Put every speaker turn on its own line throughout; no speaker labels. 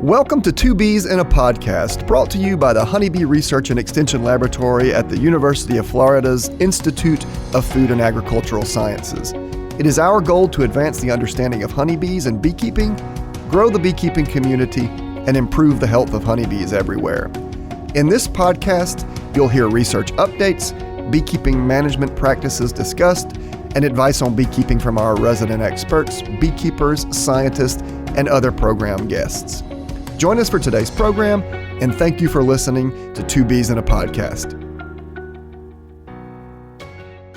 Welcome to Two Bees in a Podcast, brought to you by the Honeybee Research and Extension Laboratory at the University of Florida's Institute of Food and Agricultural Sciences. It is our goal to advance the understanding of honeybees and beekeeping, grow the beekeeping community, and improve the health of honeybees everywhere. In this podcast, you'll hear research updates, beekeeping management practices discussed, and advice on beekeeping from our resident experts, beekeepers, scientists, and other program guests. Join us for today's program, and thank you for listening to Two Bees in a Podcast.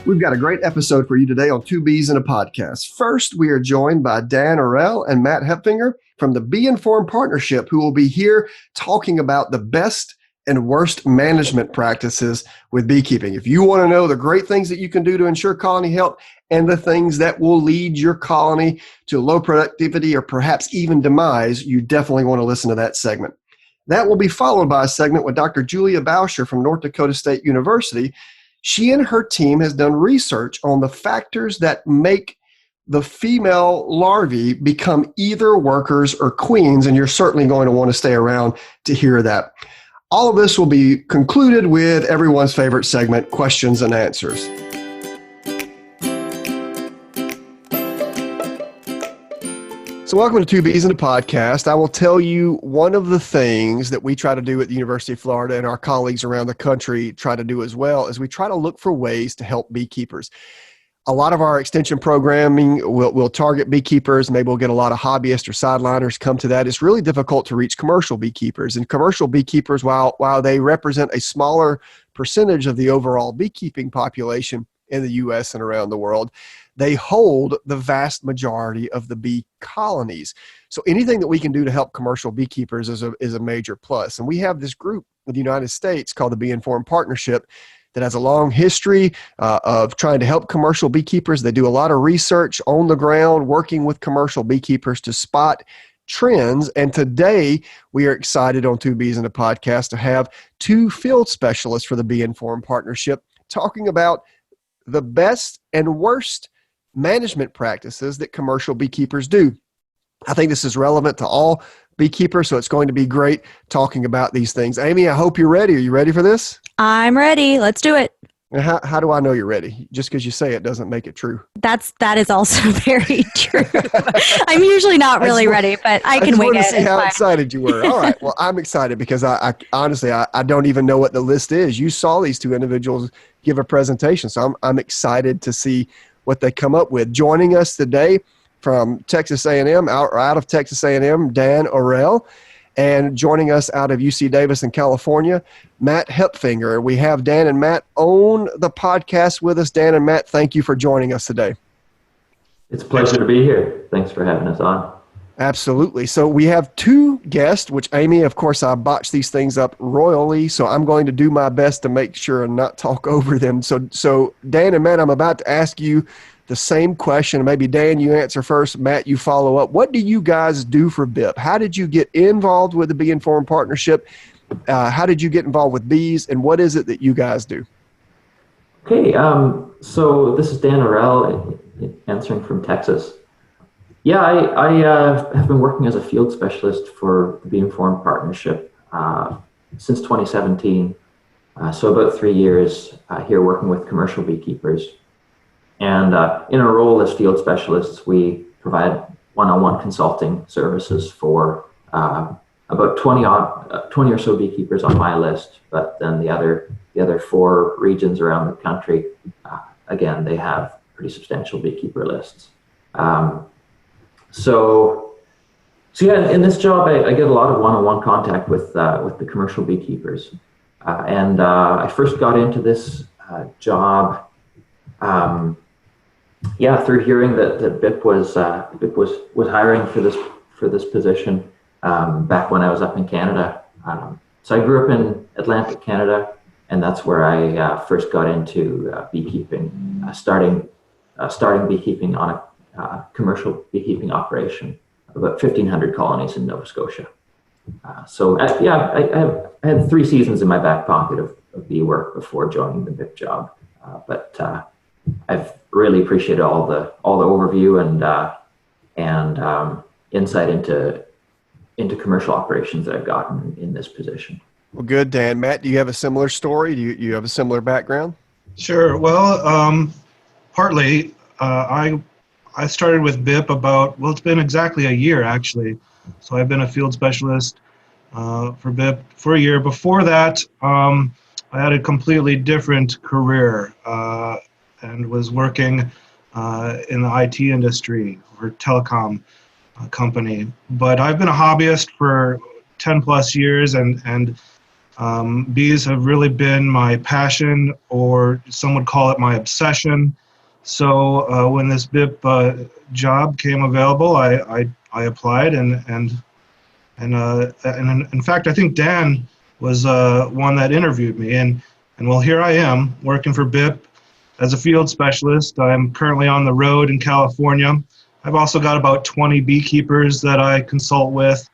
We've got a great episode for you today on Two Bees in a Podcast. First, we are joined by Dan Aruell and Matt Hoepfinger from the Bee Informed Partnership, who will be here talking about the best and worst management practices with beekeeping. If you want to know the great things that you can do to ensure colony health and the things that will lead your colony to low productivity or perhaps even demise, you definitely want to listen to that segment. That will be followed by a segment with Dr. Julia Bowsher from North Dakota State University. She and her team has done research on the factors that make the female larvae become either workers or queens, and you're certainly going to want to stay around to hear that. All of this will be concluded with everyone's favorite segment, questions and answers. So welcome to Two Bees in a Podcast. I will tell you one of the things that we try to do at the University of Florida and our colleagues around the country try to do as well is we try to look for ways to help beekeepers. A lot of our extension programming will target beekeepers. Maybe we'll get a lot of hobbyists or sideliners come to that. It's really difficult to reach commercial beekeepers. And commercial beekeepers, while they represent a smaller percentage of the overall beekeeping population in the U.S. and around the world, they hold the vast majority of the bee colonies. So anything that we can do to help commercial beekeepers is a major plus. And we have this group in the United States called the Bee Informed Partnership that has a long history of trying to help commercial beekeepers. They do a lot of research on the ground, working with commercial beekeepers to spot trends. And today, we are excited on Two Bees in a Podcast to have two field specialists for the Bee Informed Partnership talking about the best and worst management practices that commercial beekeepers do. I think this is relevant to all beekeepers, so it's going to be great talking about these things. Amy, I hope you're ready. Are you ready for this?
I'm ready. Let's do it.
How do I know you're ready? Just because you say it doesn't make it true.
That is also very true. I'm usually not really ready, but I can wing it.
I just wanted to see how excited you were. All right. Well, I'm excited because I honestly don't even know what the list is. You saw these two individuals give a presentation, so I'm excited to see what they come up with. Joining us today from Texas A&M, out of Texas A&M, Dan Aruell. And joining us out of UC Davis in California, Matt Hoepfinger. We have Dan and Matt on the podcast with us. Dan and Matt, thank you for joining us today.
It's a pleasure to be here. Thanks for having us on.
Absolutely. So we have two guests, which Amy, of course, I botched these things up royally, so I'm going to do my best to make sure and not talk over them. So Dan and Matt, I'm about to ask you the same question. Maybe Dan, you answer first. Matt, you follow up. What do you guys do for BIP? How did you get involved with the Bee Informed Partnership? How did you get involved with bees? And what is it that you guys do?
Okay, so this is Dan Aruell answering from Texas. Yeah, I have been working as a field specialist for the Bee Informed Partnership since 2017. So about 3 years here working with commercial beekeepers. And in our role as field specialists, we provide one-on-one consulting services for about 20 or so beekeepers on my list. But then the other 4 regions around the country, again, they have pretty substantial beekeeper lists. So yeah, in this job, I get a lot of one-on-one contact with the commercial beekeepers. And I first got into this job through hearing that BIP was hiring for this position back when I was up in Canada. So I grew up in Atlantic Canada, and that's where I first got into beekeeping, starting beekeeping on a commercial beekeeping operation of about 1,500 colonies in Nova Scotia. I had 3 seasons in my back pocket of bee work before joining the BIP job, but I've really appreciated all the overview and insight into into commercial operations that I've gotten in this position.
Well, good, Dan. Matt, do you have a similar story? Do you have a similar background?
Sure. Well, partly, I started with BIP it's been exactly a year actually. So I've been a field specialist for BIP for a year. Before that, I had a completely different career and was working in the IT industry for telecom company. But I've been a hobbyist for 10 plus years, and bees have really been my passion, or some would call it my obsession. So when this BIP job came available, I applied, and in fact, I think Dan was one that interviewed me, and well, here I am working for BIP as a field specialist. I'm currently on the road in California. I've also got about 20 beekeepers that I consult with,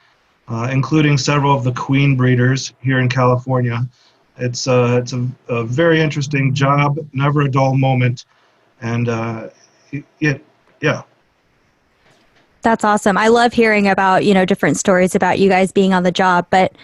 including several of the queen breeders here in California. It's a very interesting job, never a dull moment, and yeah.
That's awesome. I love hearing about, different stories about you guys being on the job. But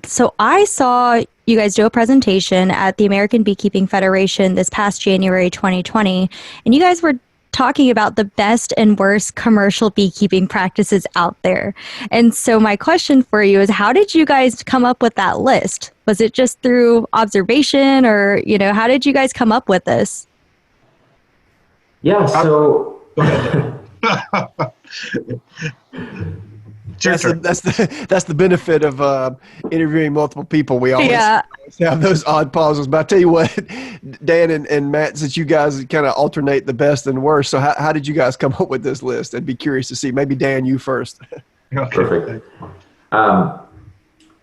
so I saw you guys do a presentation at the American Beekeeping Federation this past January 2020, and you guys were talking about the best and worst commercial beekeeping practices out there. And so my question for you is, how did you guys come up with that list? Was it just through observation, or, how did you guys come up with this?
Yeah, so
That's the benefit of interviewing multiple people. We always have those odd pauses. But I tell you what, Dan and Matt, since you guys kind of alternate the best and worst, so how did you guys come up with this list? I'd be curious to see. Maybe Dan, you first.
Okay.
Perfect.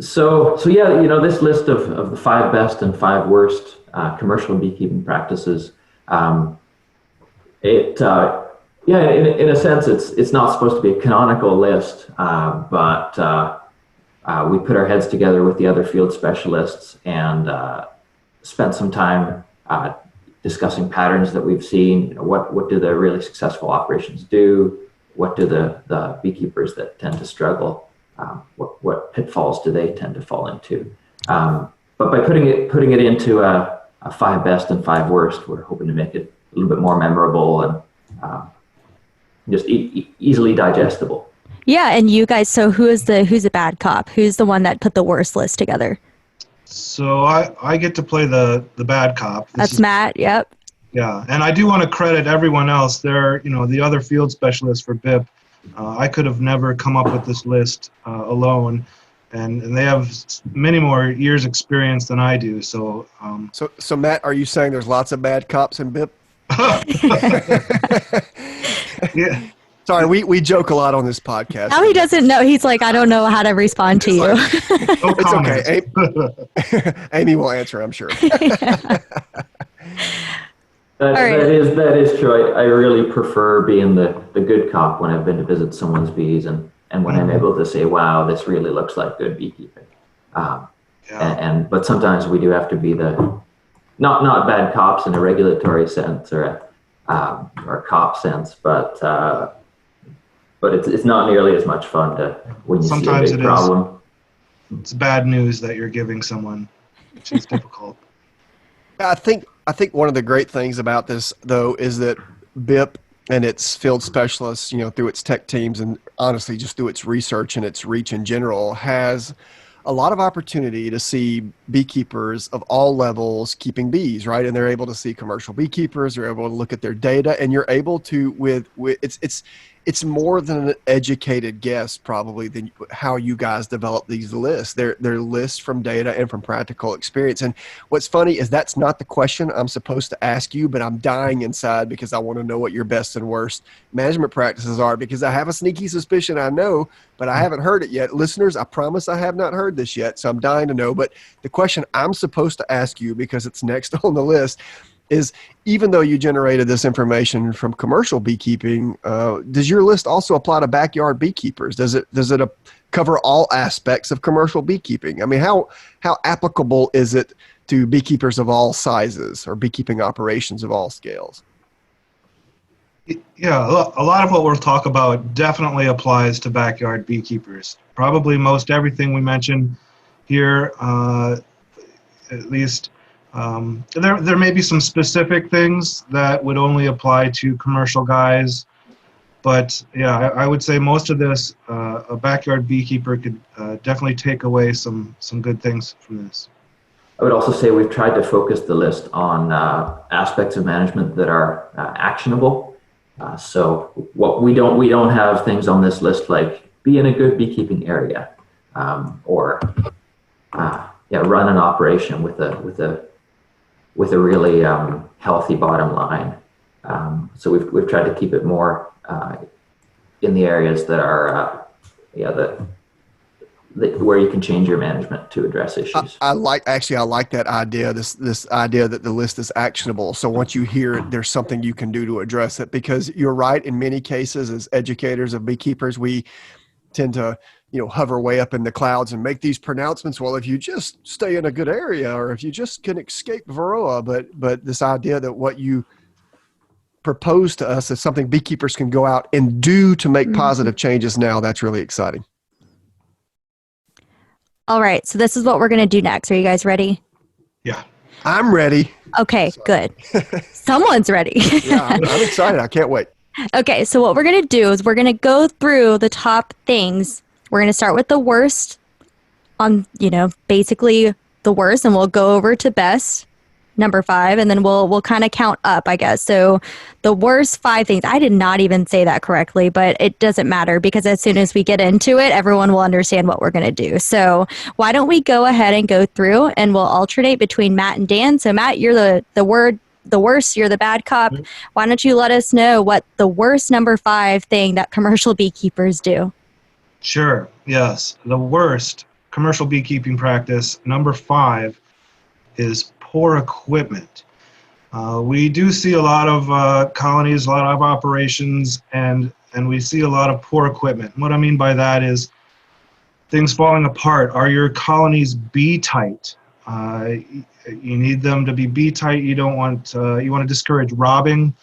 So yeah, this list of the 5 best and 5 worst commercial beekeeping practices. In a sense, it's not supposed to be a canonical list, but we put our heads together with the other field specialists and spent some time discussing patterns that we've seen. What do the really successful operations do? What do the beekeepers that tend to struggle? What pitfalls do they tend to fall into? But by putting it into a 5 best and 5 worst, we're hoping to make it a little bit more memorable and just easily digestible.
Yeah, and you guys, so who's the bad cop? Who's the one that put the worst list together?
So I get to play the bad cop.
That's Matt. Yep.
Yeah, and I do want to credit everyone else. They're the other field specialists for BIP. I could have never come up with this list alone, and they have many more years experience than I do. So
so Matt, are you saying there's lots of bad cops in BIP?
Yeah.
Sorry, we joke a lot on this podcast.
Now he doesn't know. He's like, I don't know how to respond to you.
It's okay. Amy will answer, I'm sure.
That is true. I really prefer being the good cop when I've been to visit someone's bees, and when I'm able to say, wow, this really looks like good beekeeping. But sometimes we do have to be the not bad cops in a regulatory sense or a cop sense, but it's not nearly as much fun when you
sometimes
see a big problem.
It's bad news that you're giving someone, which is difficult.
I think one of the great things about this, though, is that BIP and its field specialists, through its tech teams and honestly just through its research and its reach in general, has a lot of opportunity to see beekeepers of all levels keeping bees, right? And they're able to see commercial beekeepers. They're able to look at their data, and you're able to it's more than an educated guess probably than how you guys develop these lists. They're lists from data and from practical experience. And what's funny is that's not the question I'm supposed to ask you, but I'm dying inside because I want to know what your best and worst management practices are, because I have a sneaky suspicion I know, but I haven't heard it yet. Listeners, I promise I have not heard this yet, so I'm dying to know. But the question I'm supposed to ask you, because it's next on the list, is even though you generated this information from commercial beekeeping, does your list also apply to backyard beekeepers? Does it cover all aspects of commercial beekeeping? I mean, how applicable is it to beekeepers of all sizes or beekeeping operations of all scales?
Yeah, a lot of what we'll talk about definitely applies to backyard beekeepers. Probably most everything we mentioned here, at least. There may be some specific things that would only apply to commercial guys, but yeah, I would say most of this, a backyard beekeeper could definitely take away some good things from this.
I would also say we've tried to focus the list on aspects of management that are actionable. So what we don't have things on this list like be in a good beekeeping area, or run an operation with a really healthy bottom line. So we've tried to keep it more in the areas that are where you can change your management to address issues.
I like that idea. This idea that the list is actionable. So once you hear it, there's something you can do to address it. Because you're right. In many cases, as educators of beekeepers, we tend to hover way up in the clouds and make these pronouncements. Well, if you just stay in a good area, or if you just can escape varroa, but this idea that what you propose to us is something beekeepers can go out and do to make positive changes now. That's really exciting.
All right, so this is what we're going to do next. Are you guys ready?
Yeah.
I'm ready.
Okay, good. Someone's ready.
Yeah, I'm excited. I can't wait.
Okay, so what we're going to do is we're going to go through the top things. We're going to start with the worst on, basically the worst, and we'll go over to best, number 5, and then we'll kind of count up, I guess. So the worst 5 things. I did not even say that correctly, but it doesn't matter because as soon as we get into it, everyone will understand what we're going to do. So why don't we go ahead and go through, and we'll alternate between Matt and Dan. So Matt, you're the worst, you're the bad cop. Why don't you let us know what the worst number 5 thing that commercial beekeepers do?
Sure. Yes. The worst commercial beekeeping practice, number 5, is poor equipment. We do see a lot of colonies, a lot of operations, and we see a lot of poor equipment. What I mean by that is things falling apart. Are your colonies bee tight? You need them to be bee tight. You don't want you want to discourage robbing.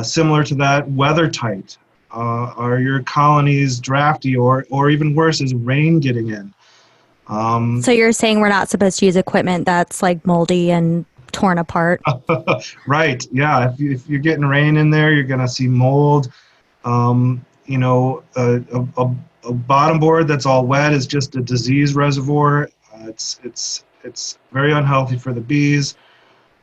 Similar to that, weather tight. Are your colonies drafty, or even worse, is rain getting in?
So you're saying we're not supposed to use equipment that's like moldy and torn apart?
Right. Yeah. If you're getting rain in there, you're going to see mold. A bottom board that's all wet is just a disease reservoir. It's very unhealthy for the bees.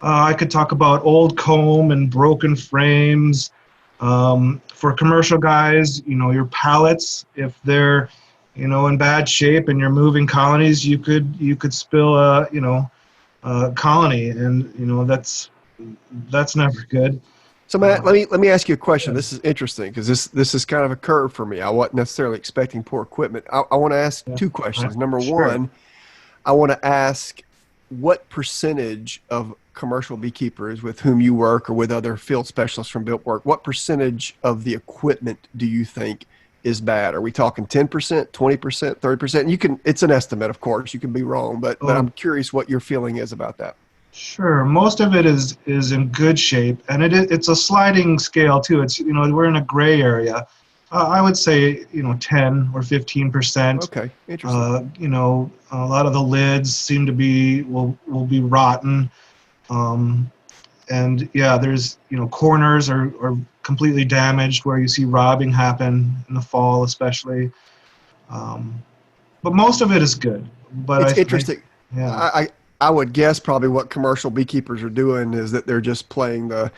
I could talk about old comb and broken frames. For commercial guys, your pallets, if they're in bad shape and you're moving colonies, you could spill a colony, and that's never good.
So Matt, let me ask you a question. This is interesting because this is kind of a curve for me. I wasn't necessarily expecting poor equipment. I want to ask 2 questions. Number
Sure.
1, I want to ask what percentage of commercial beekeepers with whom you work or with other field specialists from Built Work, what percentage of the equipment do you think is bad? Are we talking 10%, 20%, 30%? It's an estimate, of course. You can be wrong, but I'm curious what your feeling is about that.
Sure. Most of it is in good shape, and it's a sliding scale too. It's we're in a gray area. I would say 10 or 15%.
Okay, interesting.
A lot of the lids seem to will be rotten, and yeah, there's corners are completely damaged where you see robbing happen in the fall, especially. But most of it is good. But
it's interesting.
Yeah.
I would guess probably what commercial beekeepers are doing is that they're just playing the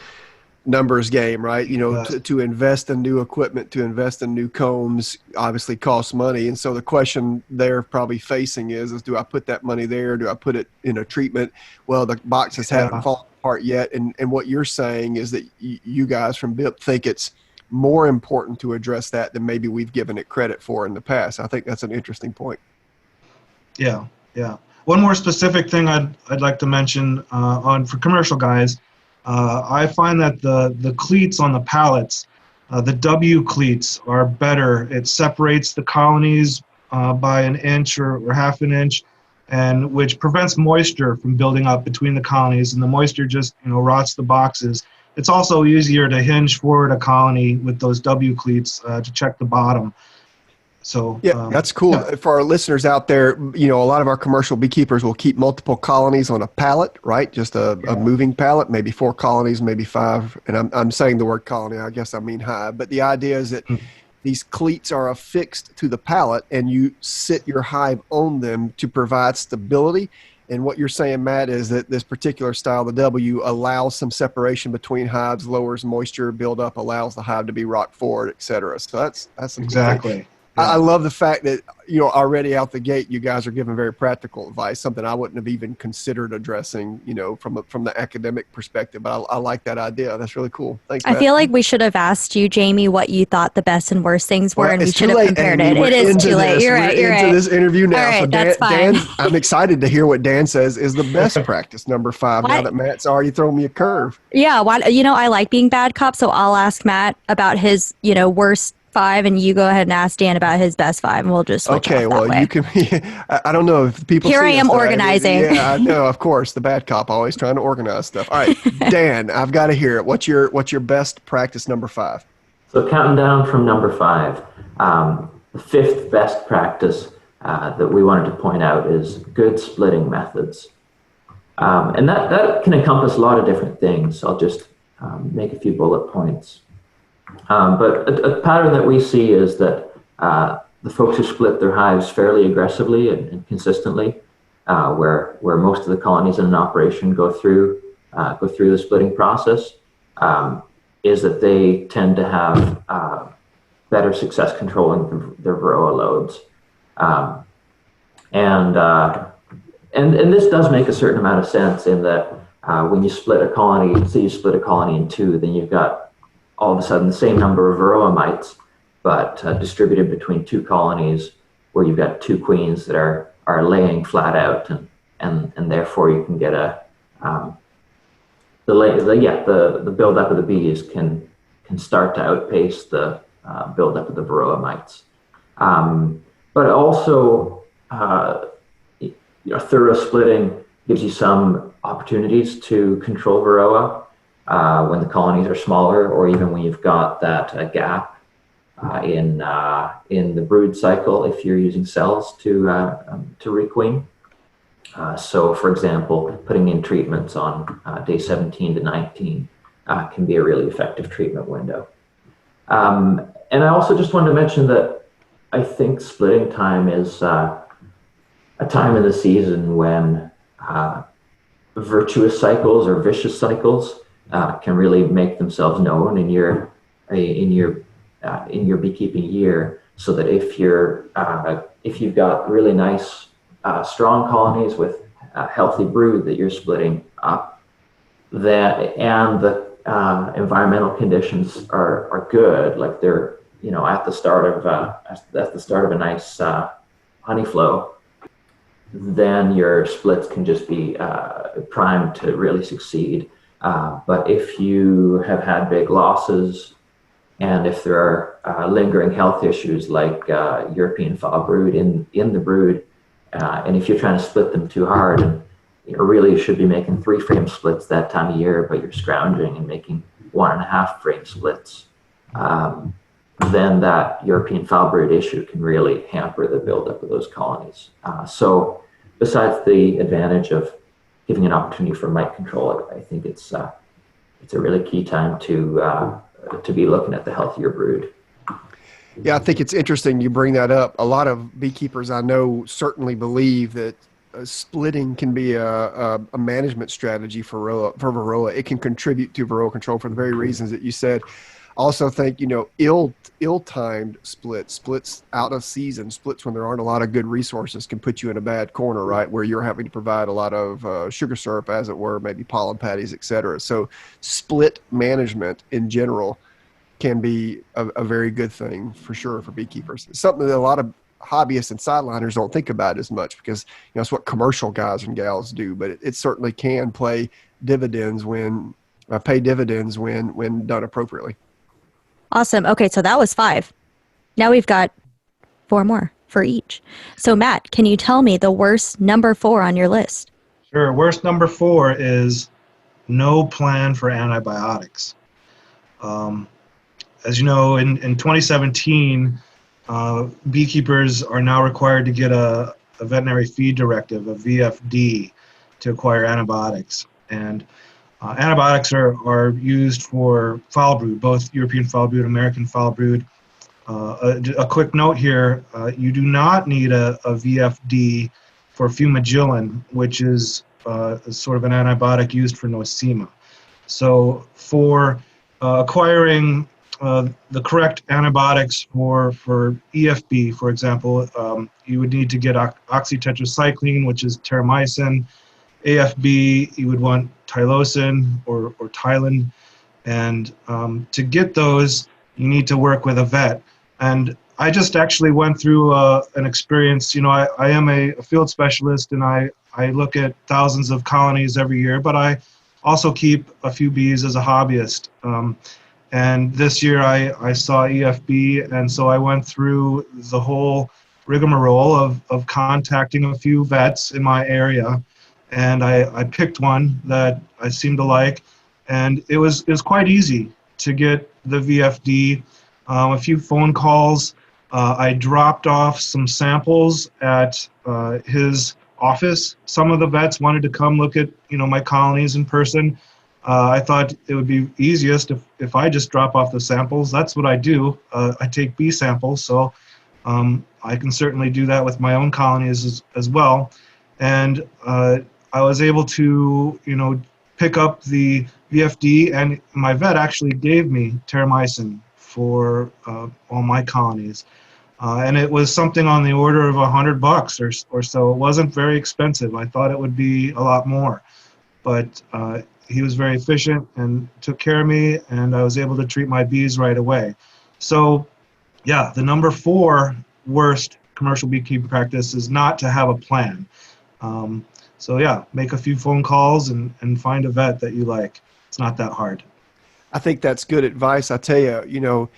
numbers game, right? To invest in new equipment, to invest in new combs obviously costs money. And so the question they're probably facing is do I put that money there? Do I put it in a treatment? Well, the boxes haven't fallen apart yet. And what you're saying is that you guys from BIP think it's more important to address that than maybe we've given it credit for in the past. I think that's an interesting point.
Yeah. One more specific thing I'd like to mention for commercial guys. I find that the cleats on the pallets, the W cleats, are better. It separates the colonies by an inch or half an inch, and which prevents moisture from building up between the colonies, and the moisture just rots the boxes. it's also easier to hinge forward a colony with those W cleats to check the bottom. So
yeah, that's cool.
yeah.
For our listeners out there, a lot of our commercial beekeepers will keep multiple colonies on a pallet, right? Just a moving pallet, maybe 4 colonies, maybe 5. And I'm saying the word colony, I guess I mean hive. But the idea is that these cleats are affixed to the pallet and you sit your hive on them to provide stability. And what you're saying, Matt, is that this particular style, the W, allows some separation between hives, lowers moisture buildup, allows the hive to be rocked forward, et cetera. So that's
Exactly.
I love the fact that, already out the gate, you guys are giving very practical advice, something I wouldn't have even considered addressing, from the academic perspective. But I like that idea. That's really cool. Thanks, Matt.
I feel like we should have asked you, Jamie, what you thought the best and worst things were, and we should have compared it. It is too late. You're right. You're
into
right.
this interview now.
All right,
So
that's fine.
Dan, I'm excited to hear what Dan says is the best practice, number 5, now that Matt's already thrown me a curve.
Yeah. I like being bad cop, so I'll ask Matt about his, worst 5, and you go ahead and ask Dan about his best 5, and we'll just switch off that way.
You can. I don't know if people.
Here
see
I am
us,
organizing.
Yeah, I know. Of course, the bad cop always trying to organize stuff. All right, Dan, I've got to hear it. What's your best practice, number 5?
So counting down from number 5, the 5th best practice that we wanted to point out is good splitting methods. And that can encompass a lot of different things. I'll just make a few bullet points. But a pattern that we see is that the folks who split their hives fairly aggressively and consistently, where most of the colonies in an operation go through the splitting process, is that they tend to have better success controlling their varroa loads. And this does make a certain amount of sense in that when you split a colony, say you split a colony in 2, then you've got all of a sudden the same number of varroa mites, but distributed between 2 colonies where you've got 2 queens that are laying flat out, and therefore you can get the buildup of the bees can start to outpace the buildup of the varroa mites. But also, thorough splitting gives you some opportunities to control varroa when the colonies are smaller, or even when you've got that gap in the brood cycle if you're using cells to requeen. So, for example, putting in treatments on day 17 to 19 can be a really effective treatment window. And I also just wanted to mention that I think splitting time is a time in the season when virtuous cycles or vicious cycles can really make themselves known in your beekeeping year, so that if you've got really nice strong colonies with healthy brood that you're splitting up, and the environmental conditions are good, like they're at the start of a nice honey flow, then your splits can just be primed to really succeed. But if you have had big losses, and if there are lingering health issues like European foul brood in the brood, and if you're trying to split them too hard, and really you should be making 3 frame splits that time of year, but you're scrounging and making 1.5 frame splits, then that European foul brood issue can really hamper the buildup of those colonies. So besides the advantage of giving an opportunity for mite control, I think it's a really key time to be looking at the healthier brood.
Yeah, I think it's interesting you bring that up. A lot of beekeepers I know certainly believe that splitting can be a management strategy for varroa. It can contribute to varroa control for the very reasons that you said. Also think, ill-timed splits out of season, splits when there aren't a lot of good resources can put you in a bad corner, right? Where you're having to provide a lot of sugar syrup, as it were, maybe pollen patties, et cetera. So split management in general can be a very good thing for sure for beekeepers. It's something that a lot of hobbyists and sideliners don't think about as much because, it's what commercial guys and gals do, but it certainly can pay dividends when done appropriately.
Awesome. Okay, so that was 5. Now we've got 4 more for each. So Matt, can you tell me the worst number 4 on your list?
Sure. Worst number 4 is no plan for antibiotics. As you know, in 2017, beekeepers are now required to get a veterinary feed directive, a VFD, to acquire antibiotics. And antibiotics are used for foul brood, both European foul brood, American foul brood. A quick note here, you do not need a VFD for fumagillin, which is sort of an antibiotic used for nosema. So for acquiring the correct antibiotics for EFB, for example, you would need to get oxytetracycline, which is terramycin. AFB, you would want tylosin or Tylen. And to get those, you need to work with a vet. And I just actually went through an experience. You know, I am a field specialist, and I look at thousands of colonies every year, but I also keep a few bees as a hobbyist. And this year I saw EFB, and so I went through the whole rigmarole of contacting a few vets in my area, and I picked one that I seemed to like, and it was quite easy to get the VFD. A few phone calls. I dropped off some samples at his office. Some of the vets wanted to come look at my colonies in person. I thought it would be easiest if I just drop off the samples. That's what I do. I take bee samples, so I can certainly do that with my own colonies as well. And I was able to pick up the VFD, and my vet actually gave me terramycin for all my colonies. And it was something on the order of $100 or so. It wasn't very expensive. I thought it would be a lot more, but he was very efficient and took care of me, and I was able to treat my bees right away. So yeah, the number 4 worst commercial beekeeping practice is not to have a plan. So yeah, make a few phone calls and find a vet that you like. It's not that hard.
I think that's good advice. I tell you,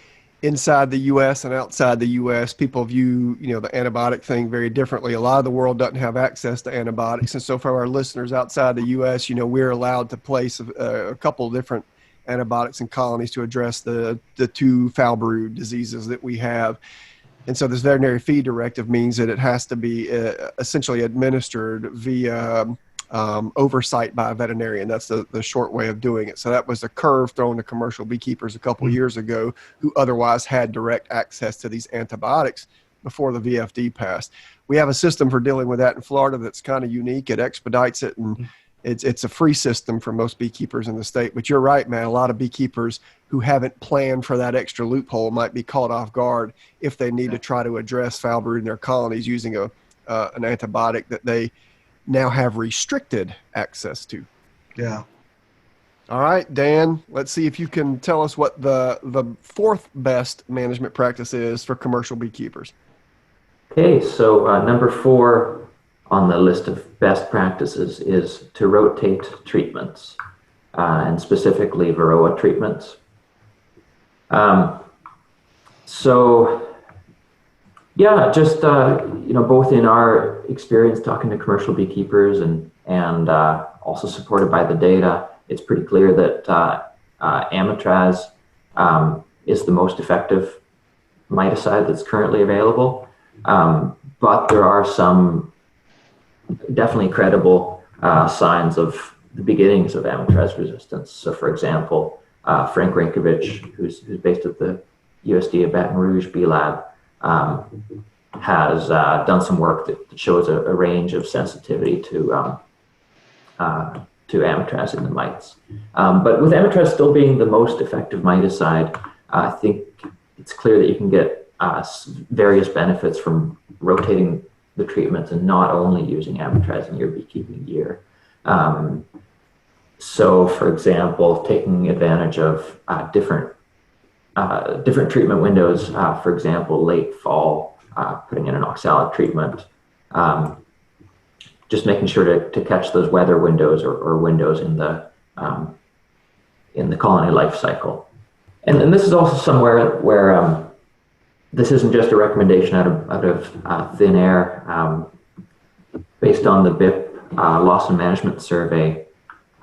inside the U.S. and outside the U.S., people view, the antibiotic thing very differently. A lot of the world doesn't have access to antibiotics. And so for our listeners outside the U.S., we're allowed to place a couple of different antibiotics in colonies to address the 2 foul brood diseases that we have. And so this veterinary feed directive means that it has to be essentially administered via oversight by a veterinarian. That's the short way of doing it. So that was a curve thrown to commercial beekeepers a couple of years ago who otherwise had direct access to these antibiotics before the VFD passed. We have a system for dealing with that in Florida that's kind of unique. It expedites it, and it's a free system for most beekeepers in the state. But you're right, man. A lot of beekeepers who haven't planned for that extra loophole might be caught off guard if they need to try to address foul brood in their colonies using an antibiotic that they now have restricted access to.
Yeah.
All right, Dan, let's see if you can tell us what the 4th best management practice is for commercial beekeepers.
Okay, so number 4 on the list of best practices is to rotate treatments, and specifically varroa treatments. So yeah, just both in our experience talking to commercial beekeepers and also supported by the data, it's pretty clear that Amitraz is the most effective miticide that's currently available. But there are some definitely credible signs of the beginnings of Amitraz resistance. So, for example, Frank Rankovich, who's based at the USDA Baton Rouge Bee Lab, has done some work that shows a range of sensitivity to Amitraz in the mites. But with Amitraz still being the most effective miticide, I think it's clear that you can get various benefits from rotating the treatments and not only using Amitraz in your beekeeping year. So, for example, taking advantage of different treatment windows, for example, late fall, putting in an oxalic treatment, just making sure to catch those weather windows or windows in the colony life cycle. And this is also somewhere where this isn't just a recommendation out of thin air. Based on the BIP loss and management survey,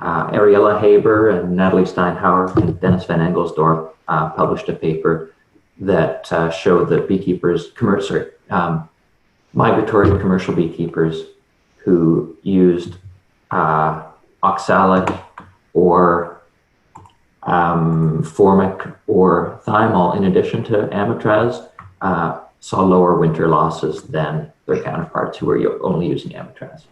Ariella Haber and Natalie Steinhauer and Dennis Van Engelsdorp published a paper that showed that migratory commercial beekeepers who used oxalic or formic or thymol in addition to amitraz saw lower winter losses than their counterparts who were only using amitraz.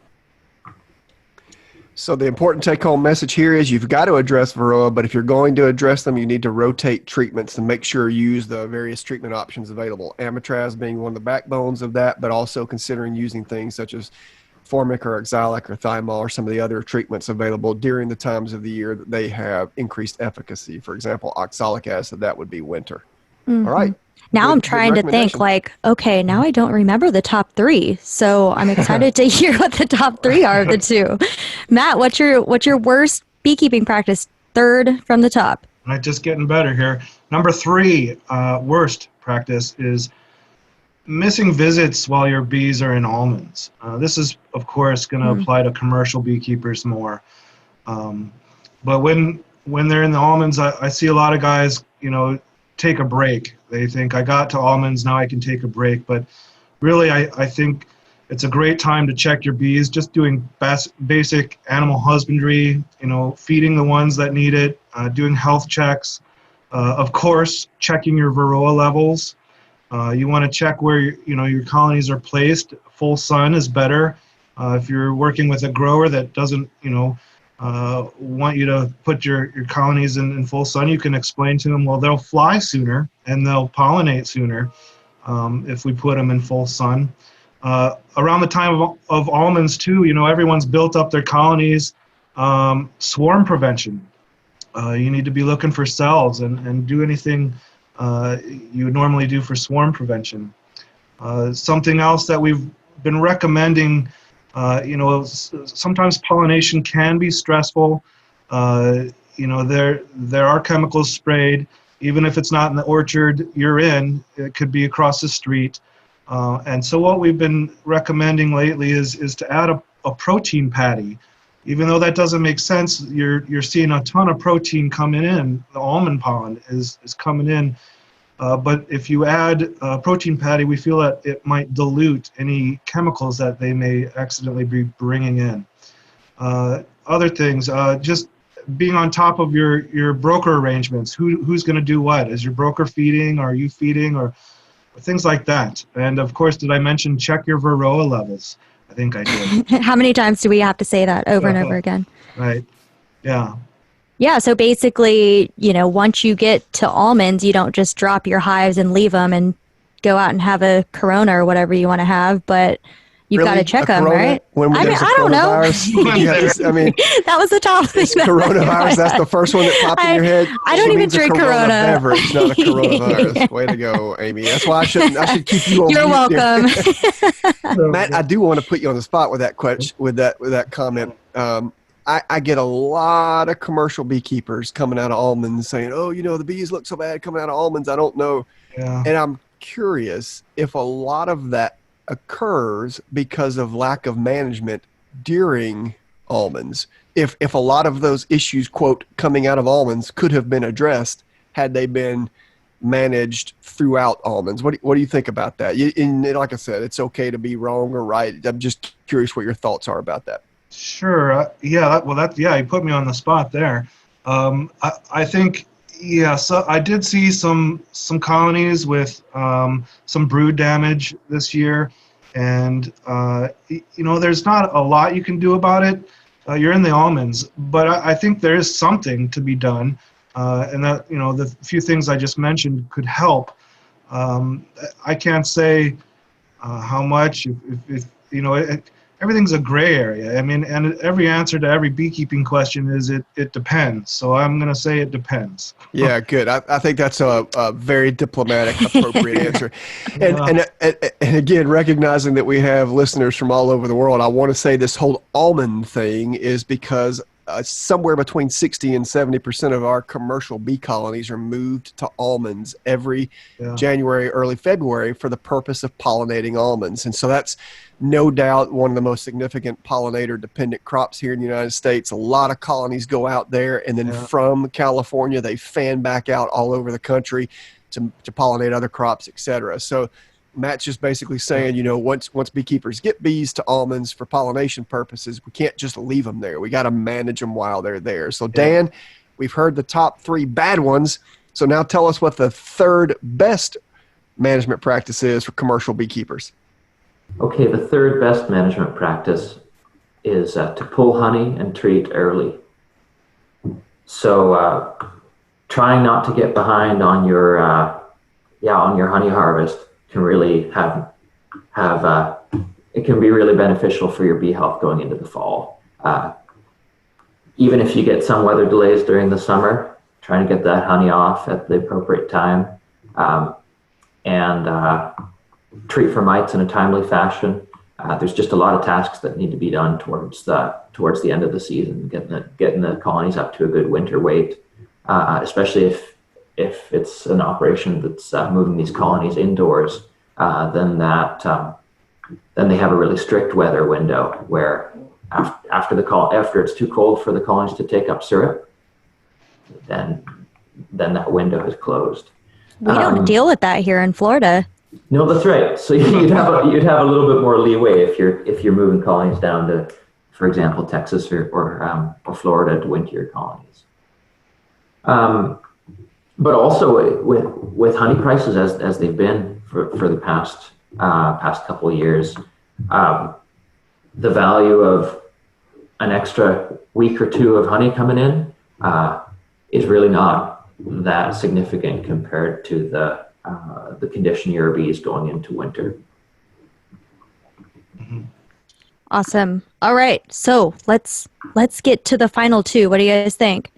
So the important take-home message here is you've got to address varroa, but if you're going to address them, you need to rotate treatments and make sure you use the various treatment options available. Amitraz being one of the backbones of that, but also considering using things such as formic or oxalic or thymol or some of the other treatments available during the times of the year that they have increased efficacy. For example, oxalic acid, that would be winter.
Mm-hmm.
All right.
Now I'm trying to think like, okay, now I don't remember the top three. So I'm excited to hear what the top three are of the two. Matt, what's your worst beekeeping practice? Third from the top.
Right, just getting better here. Number 3, worst practice is missing visits while your bees are in almonds. This is, of course, going to apply to commercial beekeepers more. But when they're in the almonds, I see a lot of guys, take a break. They think, I got to almonds, now I can take a break. But really, I think it's a great time to check your bees, just doing basic animal husbandry, feeding the ones that need it, doing health checks. Of course, checking your varroa levels. You want to check where your colonies are placed. Full sun is better. If you're working with a grower that doesn't want you to put your colonies in full sun, you can explain to them, well, they'll fly sooner and they'll pollinate sooner if we put them in full sun. Around the time of almonds too, everyone's built up their colonies. Swarm prevention. You need to be looking for cells and do anything you would normally do for swarm prevention. Something else that we've been recommending, sometimes pollination can be stressful. There are chemicals sprayed, even if it's not in the orchard you're in, it could be across the street. And so what we've been recommending lately is to add a protein patty. Even though that doesn't make sense, you're seeing a ton of protein coming in. The almond pollen is coming in. But if you add protein patty, we feel that it might dilute any chemicals that they may accidentally be bringing in. Other things, just being on top of your broker arrangements. Who's going to do what? Is your broker feeding? Are you feeding? Or things like that. And of course, did I mention check your varroa levels? I think I did.
How many times do we have to say that over and over again?
Right. Yeah.
Yeah, so basically, once you get to almonds, you don't just drop your hives and leave them and go out and have a corona or whatever you want to have, but you've got to check them, right? I don't know. That was the top thing.
Coronavirus, that's the first one that popped in your head.
I don't even drink Corona.
Beverage, not a coronavirus. Yeah. Way to go, Amy. That's why I should keep you on.
You're welcome.
Matt, I do want to put you on the spot with that question, with that comment. I get a lot of commercial beekeepers coming out of almonds saying, oh, the bees look so bad coming out of almonds. I don't know.
Yeah.
And I'm curious if a lot of that occurs because of lack of management during almonds. If a lot of those issues, quote, coming out of almonds could have been addressed had they been managed throughout almonds. What do you think about that? And like I said, it's okay to be wrong or right. I'm just curious what your thoughts are about that.
Sure. You put me on the spot there. I think, so I did see some colonies with some brood damage this year, and there's not a lot you can do about it. You're in the almonds, but I think there is something to be done, and that the few things I just mentioned could help. I can't say how much. If everything's a gray area. I mean, and every answer to every beekeeping question is it depends. So I'm going to say it depends.
Yeah, good. I think that's a very diplomatic, appropriate answer. And again, recognizing that we have listeners from all over the world, I want to say this whole almond thing is because somewhere between 60 and 70% of our commercial bee colonies are moved to almonds every January, early February for the purpose of pollinating almonds. And so that's no doubt one of the most significant pollinator dependent crops here in the United States. A lot of colonies go out there, and then from California, they fan back out all over the country to pollinate other crops, et cetera. So Matt's just basically saying, once beekeepers get bees to almonds for pollination purposes, we can't just leave them there. We got to manage them while they're there. So Dan, we've heard the top 3 bad ones. So now tell us what the 3rd best management practice is for commercial beekeepers.
Okay, the 3rd best management practice is to pull honey and treat early. So trying not to get behind on your honey harvest can really it can be really beneficial for your bee health going into the fall. Even if you get some weather delays during the summer, trying to get that honey off at the appropriate time, and treat for mites in a timely fashion. There's just a lot of tasks that need to be done towards the end of the season, getting the colonies up to a good winter weight, especially if it's an operation that's moving these colonies indoors. Then they have a really strict weather window where after it's too cold for the colonies to take up syrup, then that window is closed.
We don't deal with that here in Florida.
No, that's right. So you'd have a little bit more leeway if you're moving colonies down to, for example, Texas or Florida to winter your colonies. But also with honey prices as they've been for the past couple of years, the value of an extra week or 2 of honey coming in is really not that significant compared to the condition your bee is going into winter.
Awesome. All right, so let's get to the final 2. What do you guys think?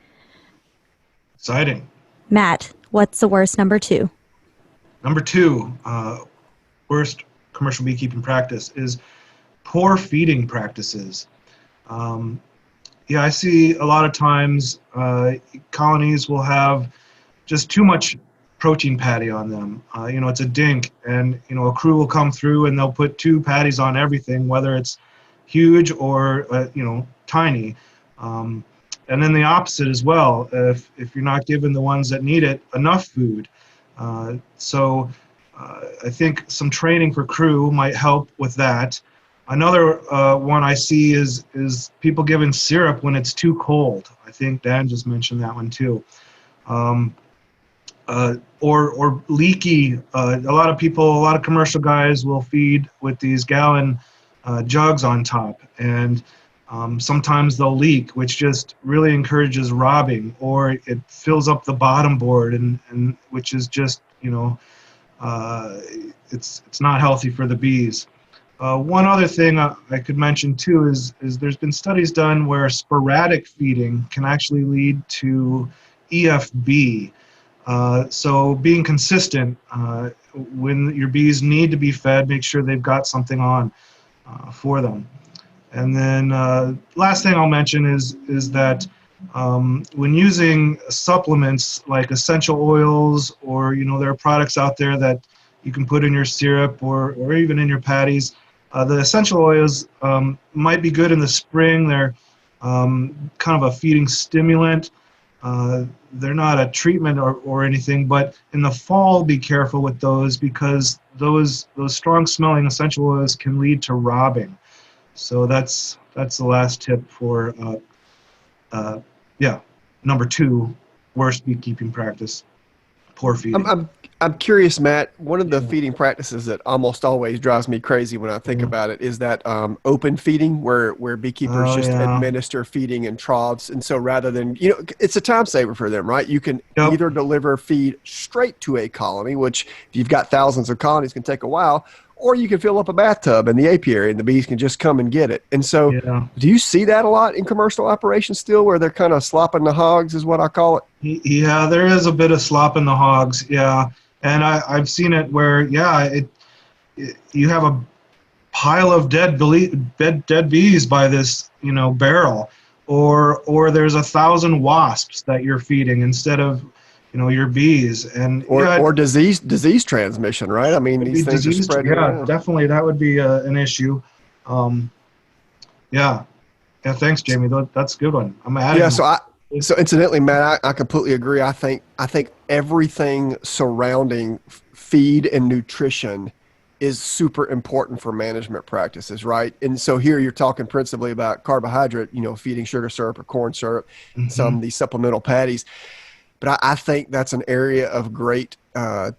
Exciting.
Matt, what's the worst number 2?
Number 2, worst commercial beekeeping practice is poor feeding practices. I see a lot of times colonies will have just too much protein patty on them. It's a dink, and a crew will come through and they'll put 2 patties on everything, whether it's huge or tiny. And then the opposite as well, if you're not giving the ones that need it enough food. So I think some training for crew might help with that. Another one I see is people giving syrup when it's too cold. I think Dan just mentioned that one too. Or leaky. A lot of commercial guys will feed with these gallon jugs on top, and sometimes they'll leak, which just really encourages robbing, or it fills up the bottom board, and which is just it's not healthy for the bees. One other thing I could mention too is there's been studies done where sporadic feeding can actually lead to EFB. So being consistent when your bees need to be fed, make sure they've got something on for them. And then last thing I'll mention is that when using supplements like essential oils, or there are products out there that you can put in your syrup or even in your patties. The essential oils might be good in the spring. They're kind of a feeding stimulant. They're not a treatment or anything, but in the fall, be careful with those, because those strong smelling essential oils can lead to robbing. So that's the last tip for number 2 worst beekeeping practice: poor feeding.
I'm curious, Matt. One of the feeding practices that almost always drives me crazy when I think about it is that open feeding, where beekeepers administer feeding in troughs. And so rather than, it's a time saver for them, right? You can either deliver feed straight to a colony, which if you've got thousands of colonies can take a while, or you can fill up a bathtub in the apiary and the bees can just come and get it. And so do you see that a lot in commercial operations still, where they're kind of slopping the hogs is what I call it?
Yeah, there is a bit of slop in the hogs. Yeah. And I've seen it where, you have a pile of dead bees by this, barrel. or there's 1,000 wasps that you're feeding instead of, your bees. And
or disease transmission, right? I mean, these things are spreading around.
Definitely that would be an issue. um, yeah. Thanks, Jamie. That's a good one. I'm adding.
Yeah, so incidentally, Matt, I completely agree. I think everything surrounding feed and nutrition is super important for management practices, right? And so here you're talking principally about carbohydrate, feeding sugar syrup or corn syrup, some of these supplemental patties. But I think that's an area of great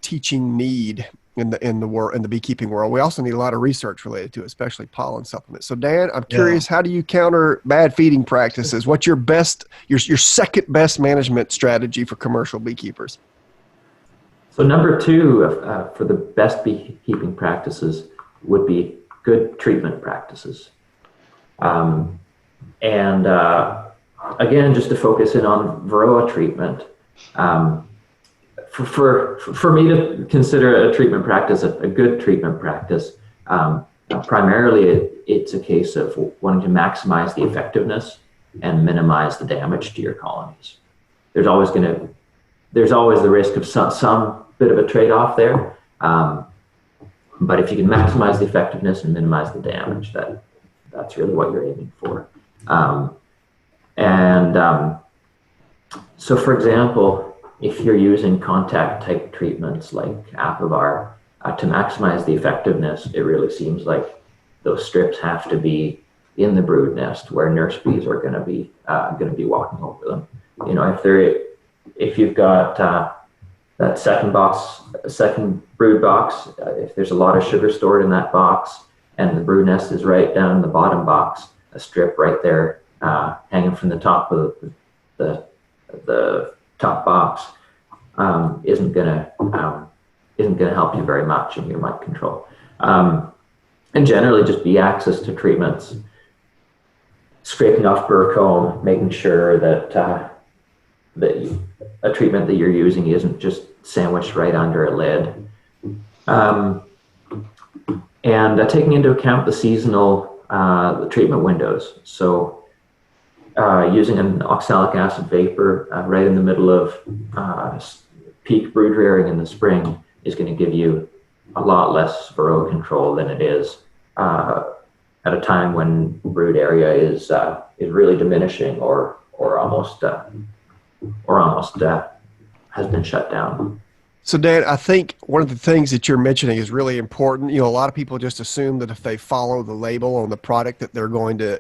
teaching need in the beekeeping world. We also need a lot of research related to it, especially pollen supplements. So Dan, I'm curious, how do you counter bad feeding practices? What's your second best management strategy for commercial beekeepers?
So number two for the best beekeeping practices would be good treatment practices. And again, just to focus in on varroa treatment, for me to consider a treatment practice a good treatment practice, primarily it's a case of wanting to maximize the effectiveness and minimize the damage to your colonies. There's always the risk of some bit of a trade-off there, but if you can maximize the effectiveness and minimize the damage, that's really what you're aiming for. So for example, if you're using contact type treatments like Apivar, to maximize the effectiveness, it really seems like those strips have to be in the brood nest where nurse bees are going to be walking over them. If you've got that second brood box, if there's a lot of sugar stored in that box and the brood nest is right down in the bottom box, a strip right there hanging from the top of the top box isn't gonna help you very much in your mite control. And generally, just bee access to treatments, scraping off burr comb, making sure that a treatment that you're using isn't just sandwiched right under a lid, and taking into account the seasonal the treatment windows. So using an oxalic acid vapor right in the middle of peak brood rearing in the spring is going to give you a lot less varroa control than it is at a time when brood area is really diminishing or almost has been shut down.
So Dan, I think one of the things that you're mentioning is really important. A lot of people just assume that if they follow the label on the product that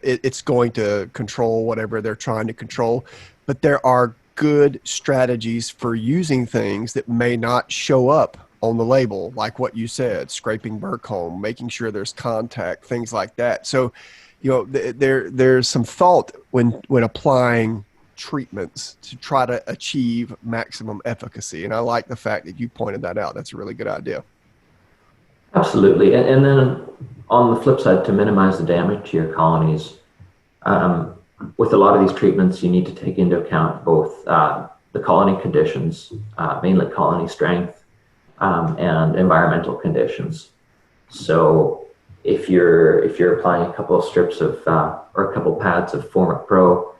it's going to control whatever they're trying to control. But there are good strategies for using things that may not show up on the label, like what you said, scraping burr comb, making sure there's contact, things like that. So, there's some thought when applying treatments to try to achieve maximum efficacy. And I like the fact that you pointed that out. That's a really good idea.
Absolutely. And then on the flip side, to minimize the damage to your colonies, with a lot of these treatments, you need to take into account both the colony conditions, mainly colony strength, and environmental conditions. So if you're applying a couple of strips of or a couple pads of Formic Pro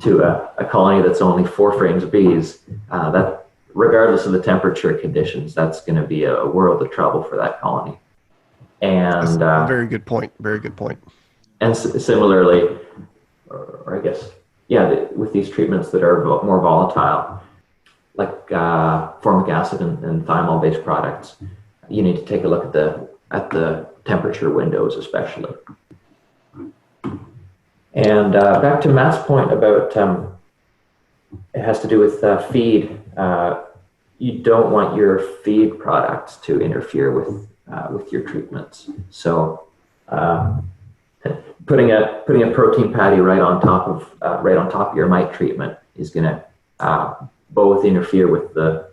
to a colony that's only 4 frames of bees, that regardless of the temperature conditions, that's going to be a world of trouble for that colony. And
very good point. Very good point.
And similarly, or I guess, with these treatments that are more volatile, like formic acid and thymol-based products, you need to take a look at the temperature windows, especially. And back to Matt's point about it has to do with feed. You don't want your feed products to interfere with your treatments. So putting a protein patty right on top of your mite treatment is going to both interfere with the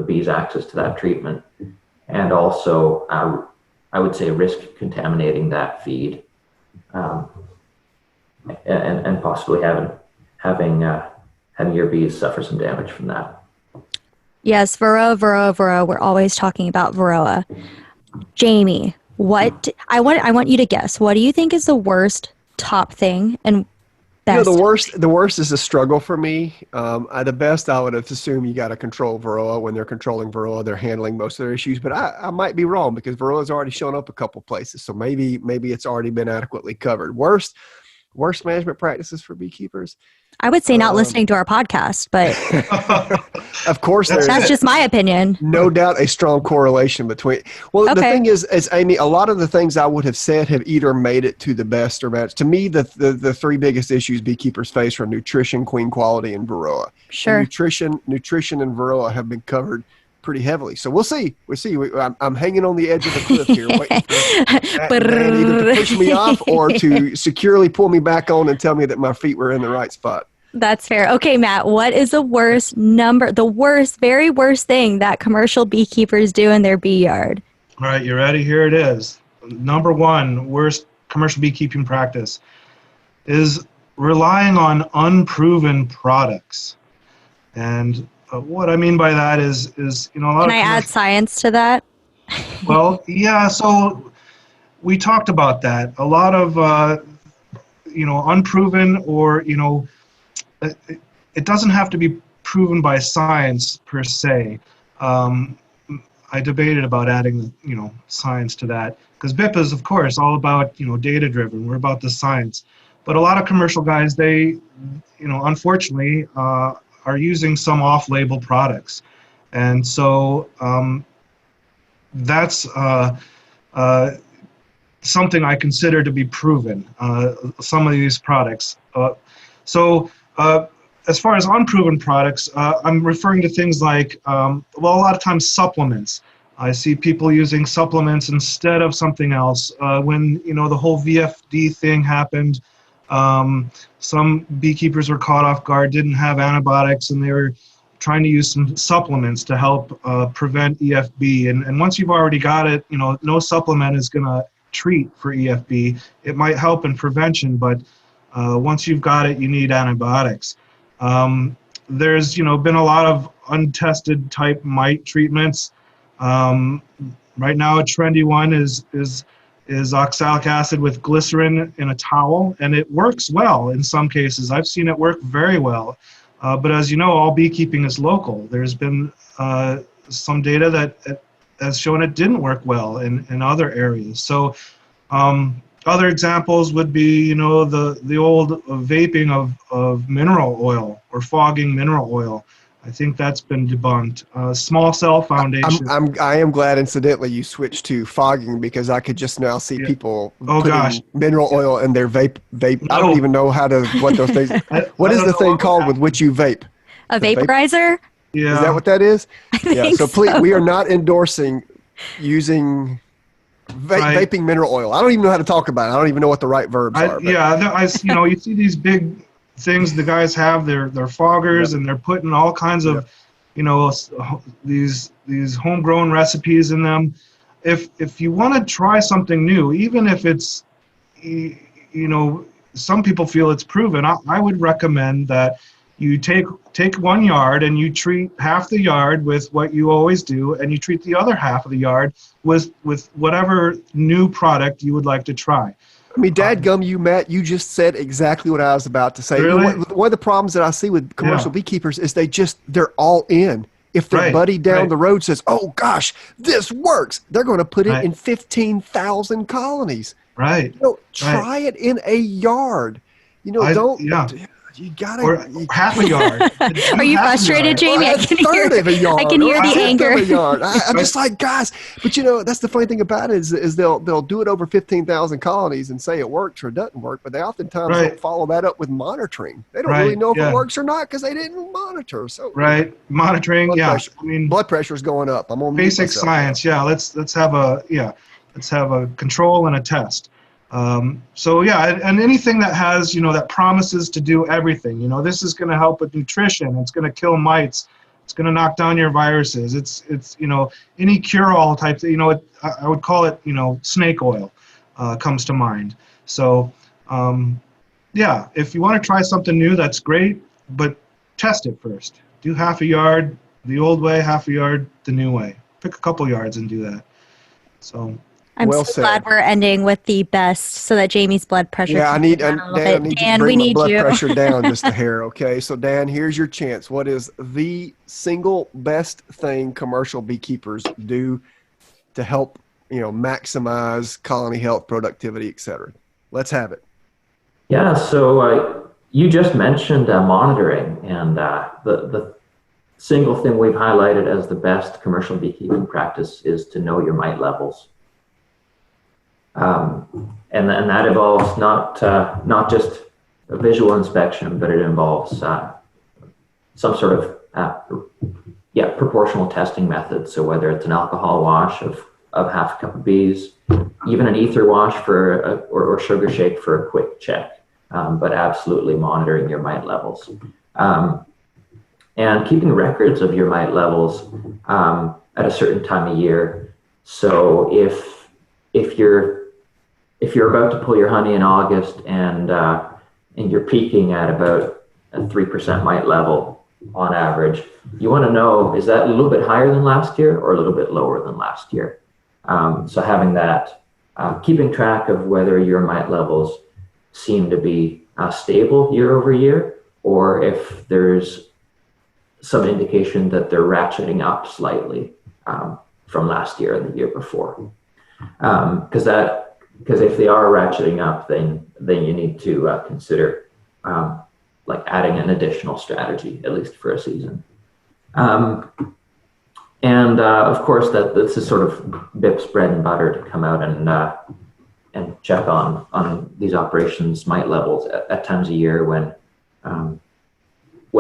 bee's access to that treatment, and also I would say risk contaminating that feed, and possibly having your bees suffer some damage from that.
Yes, varroa. We're always talking about varroa. Jamie, I want you to guess. What do you think is the worst top thing, and best?
The worst is a struggle for me. The best, I would have assumed you got to control varroa. When they're controlling varroa, they're handling most of their issues. But I might be wrong because varroa's already shown up a couple places, so maybe it's already been adequately covered. Worst management practices for beekeepers.
I would say not listening to our podcast, but
Of course,
that's just my opinion.
no doubt a strong correlation between. Well, the
Okay.
thing is, Amy, a lot of the things I would have said have either made it to the best or best. To me, the three biggest issues beekeepers face are nutrition, queen quality, and varroa.
Sure.
And nutrition, and varroa have been covered pretty heavily. So we'll see. I'm hanging on the edge of the cliff here, waiting for that man either to push me off or to securely pull me back on and tell me that my feet were in the right spot.
That's fair. Okay, Matt, what is the very worst thing that commercial beekeepers do in their bee yard?
All right, you ready? Here it is. Number one, worst commercial beekeeping practice is relying on unproven products. And what I mean by that is a lot
Can
of
I add science to that?
Well, yeah. So we talked about that. A lot of unproven, or it doesn't have to be proven by science per se. I debated about adding science to that, because BIP is, of course, all about data driven. We're about the science, but a lot of commercial guys, they unfortunately are using some off-label products, and so that's something I consider to be proven. Some of these products. As far as unproven products, I'm referring to things like, a lot of times supplements. I see people using supplements instead of something else. When the whole VFD thing happened, some beekeepers were caught off guard, didn't have antibiotics, and they were trying to use some supplements to help prevent EFB. And once you've already got it, no supplement is going to treat for EFB. It might help in prevention, but once you've got it, you need antibiotics. There's been a lot of untested type mite treatments. Right now, a trendy one is oxalic acid with glycerin in a towel, and it works well in some cases. I've seen it work very well. But as you know, all beekeeping is local. There's been some data that has shown it didn't work well in other areas. So other examples would be, the old vaping of mineral oil or fogging mineral oil. I think that's been debunked. Small cell foundation.
I am glad, incidentally, you switched to fogging, because I could just now see people putting mineral oil in their vape.
No.
I don't even know what those things. What is the thing called with which you vape?
A vaporizer?
Yeah.
Is that what that is?
I think
So please, we are not endorsing using vaping mineral oil. I don't even know how to talk about it. I don't even know what the right verbs are.
You see these big things the guys have, their foggers, and they're putting all kinds of these homegrown recipes in them. If you want to try something new, even if it's some people feel it's proven, I would recommend that you take 1 yard and you treat half the yard with what you always do, and you treat the other half of the yard with whatever new product you would like to try.
I mean, dadgum you, Matt, you just said exactly what I was about to say.
Really?
One of the problems that I see with commercial beekeepers is they're all in. If their buddy down the road says, "Oh gosh, this works," they're going to put it in 15,000 colonies.
Right.
Try it in a yard. You gotta,
or half a yard.
Are you frustrated, Jamie? I can hear the anger.
I'm just like, guys, but that's the funny thing about it is they'll do it over 15,000 colonies and say it works or doesn't work, but they oftentimes don't follow that up with monitoring. They don't really know if it works or not because they didn't monitor. So
monitoring.
Pressure. Blood pressure is going up. I'm on
basic science. Yeah, let's have a control and a test. And anything that has, that promises to do everything, this is going to help with nutrition. It's going to kill mites. It's going to knock down your viruses. It's any cure-all type, I would call it, snake oil comes to mind. So, if you want to try something new, that's great, but test it first. Do half a yard the old way, half a yard the new way. Pick a couple yards and do that. So.
I'm
Well
so glad
said.
we're ending with the best so that Jamie's blood pressure
Yeah, I
can
need,
come down
and
a little
Dan, I
bit.
need you to
Dan, we
bring my
need
blood
you.
pressure down just a hair, okay? So, Dan, here's your chance. What is the single best thing commercial beekeepers do to help, maximize colony health, productivity, et cetera? Let's have it.
Yeah, so you just mentioned monitoring, and the single thing we've highlighted as the best commercial beekeeping practice is to know your mite levels. And that involves not just a visual inspection, but it involves some sort of proportional testing method. So whether it's an alcohol wash of half a cup of bees, even an ether wash or sugar shake for a quick check, but absolutely monitoring your mite levels. And keeping records of your mite levels at a certain time of year. So if you're about to pull your honey in August and you're peaking at about a 3% mite level on average, you want to know, is that a little bit higher than last year or a little bit lower than last year? So having that, keeping track of whether your mite levels seem to be stable year over year, or if there's some indication that they're ratcheting up slightly from last year and the year before. Because if they are ratcheting up, then you need to consider like adding an additional strategy, at least for a season. And of course, this is sort of BIP's bread and butter to come out and check on these operations mite levels at times of year when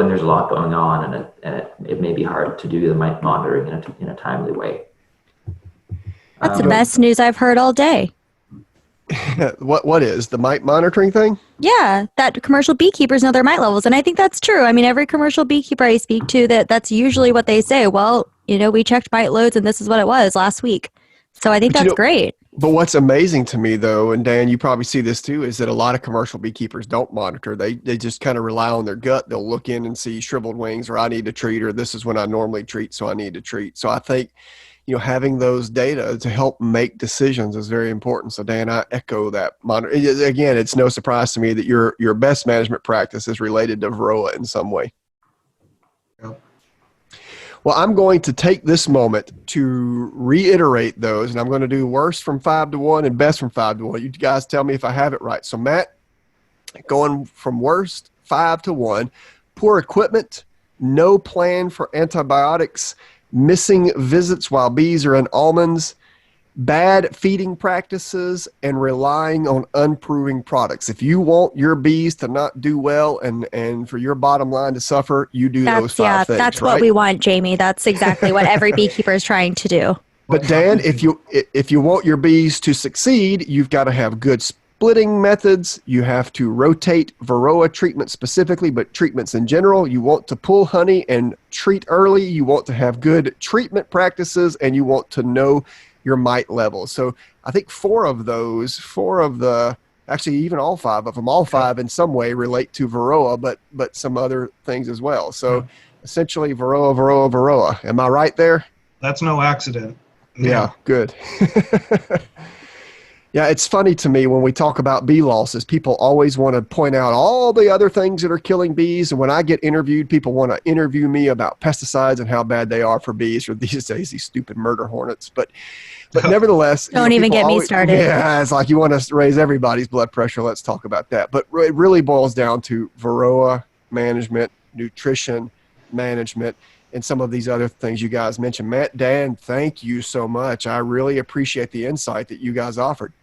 there's a lot going on and it may be hard to do the mite monitoring in a timely way.
That's the best news I've heard all day.
What is the mite monitoring thing?
Yeah, that commercial beekeepers know their mite levels. And I think that's true. I mean, every commercial beekeeper I speak to, that's usually what they say. Well, we checked mite loads and this is what it was last week. So I think that's great.
But what's amazing to me, though, and Dan, you probably see this too, is that a lot of commercial beekeepers don't monitor. They just kind of rely on their gut. They'll look in and see shriveled wings, or I need to treat, or this is when I normally treat, so I need to treat. So I think, having those data to help make decisions is very important. So Dan, I echo that. Again, it's no surprise to me that your best management practice is related to varroa in some way.
Yep.
Well, I'm going to take this moment to reiterate those, and I'm going to do worst from 5 to 1 and best from 5 to 1. You guys tell me if I have it right. So Matt, going from worst 5 to 1, poor equipment, no plan for antibiotics, missing visits while bees are in almonds, bad feeding practices, and relying on unproving products. If you want your bees to not do well and for your bottom line to suffer, you do those 5 things,
that's
right?
what we want, Jamie. That's exactly what every beekeeper is trying to do.
But Dan, if you want your bees to succeed, you've got to have good splitting methods. You have to rotate varroa treatment specifically, but treatments in general. You want to pull honey and treat early. You want to have good treatment practices, and you want to know your mite levels. So I think actually even all 5 of them, all 5 in some way relate to varroa, but some other things as well. So essentially varroa. Am I right there?
That's no accident.
Yeah, good. Yeah, it's funny to me when we talk about bee losses, people always want to point out all the other things that are killing bees. And when I get interviewed, people want to interview me about pesticides and how bad they are for bees, or these days, these stupid murder hornets. But nevertheless,
don't even get me started.
Yeah, it's like you want to raise everybody's blood pressure. Let's talk about that. But it really boils down to varroa management, nutrition management, and some of these other things you guys mentioned. Matt, Dan, thank you so much. I really appreciate the insight that you guys offered.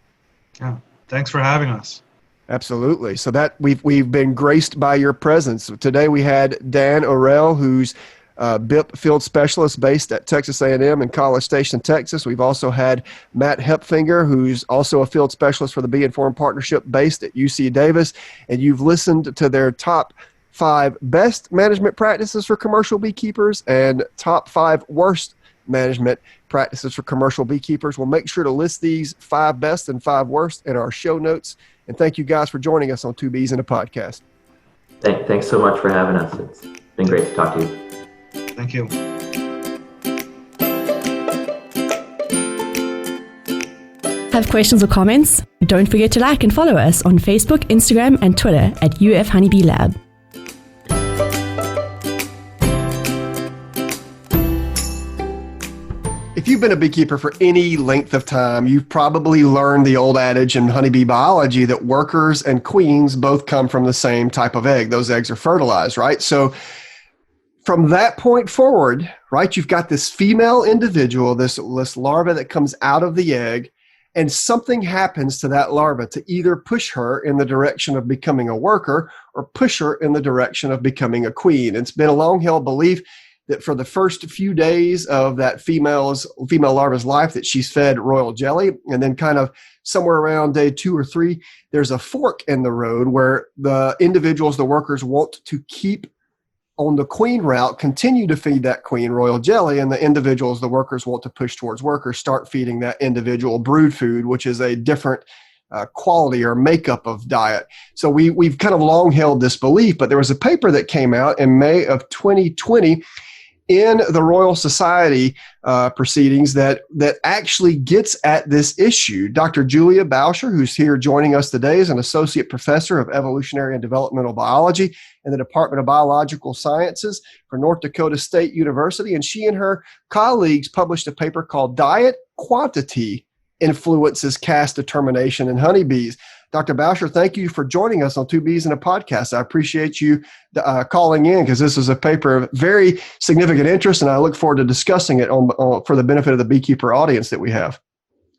Yeah. Thanks for having us.
Absolutely. So that we've been graced by your presence. Today we had Dan Aruell, who's BIP field specialist based at Texas A&M in College Station, Texas. We've also had Matt Hoepfinger, who's also a field specialist for the Bee Informed Partnership based at UC Davis. And you've listened to their top 5 best management practices for commercial beekeepers and top 5 worst management practices for commercial beekeepers. We'll make sure to list these 5 best and 5 worst in our show notes. And thank you guys for joining us on 2 Bees in a Podcast.
Thanks so much for having us. It's been great to talk to you.
Thank you.
Have questions or comments? Don't forget to like and follow us on Facebook, Instagram, and Twitter at UF Honeybee Lab.
If you've been a beekeeper for any length of time, you've probably learned the old adage in honeybee biology that workers and queens both come from the same type of egg. Those eggs are fertilized, right? So from that point forward, right, you've got this female individual, this larva that comes out of the egg, and something happens to that larva to either push her in the direction of becoming a worker or push her in the direction of becoming a queen. It's been a long-held belief that for the first few days of that female larva's life that she's fed royal jelly, and then kind of somewhere around day 2 or 3, there's a fork in the road where the individuals, the workers, want to keep on the queen route, continue to feed that queen royal jelly, and the individuals, the workers, want to push towards workers, start feeding that individual brood food, which is a different quality or makeup of diet. So we've kind of long held this belief, but there was a paper that came out in May of 2020 in the Royal Society proceedings that actually gets at this issue. Dr. Julia Bowsher, who's here joining us today, is an associate professor of evolutionary and developmental biology in the Department of Biological Sciences for North Dakota State University, and she and her colleagues published a paper called Diet Quantity Influences Caste Determination in Honeybees. Dr. Bowsher, thank you for joining us on Two Bees in a Podcast. I appreciate you calling in because this is a paper of very significant interest, and I look forward to discussing it for the benefit of the beekeeper audience that we have.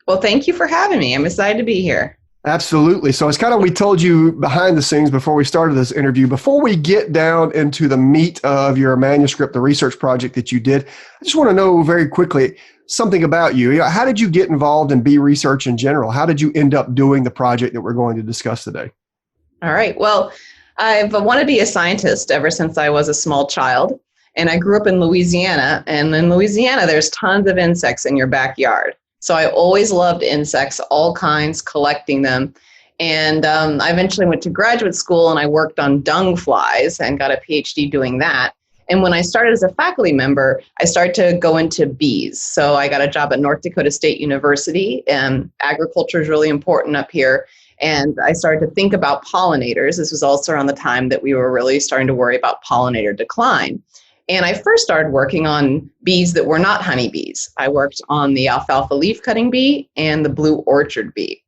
Well, thank you for having me. I'm excited to be here.
Absolutely. So it's kind of, we told you behind the scenes before we started this interview, before we get down into the meat of your manuscript, the research project that you did, I just want to know very quickly something about you. How did you get involved in bee research in general? How did you end up doing the project that we're going to discuss today?
All right. Well, I've wanted to be a scientist ever since I was a small child. And I grew up in Louisiana. And in Louisiana, there's tons of insects in your backyard. So I always loved insects, all kinds, collecting them. And I eventually went to graduate school and I worked on dung flies and got a PhD doing that. And when I started as a faculty member, I started to go into bees. So I got a job at North Dakota State University, and agriculture is really important up here. And I started to think about pollinators. This was also around the time that we were really starting to worry about pollinator decline. And I first started working on bees that were not honeybees. I worked on the alfalfa leaf cutting bee and the blue orchard bee.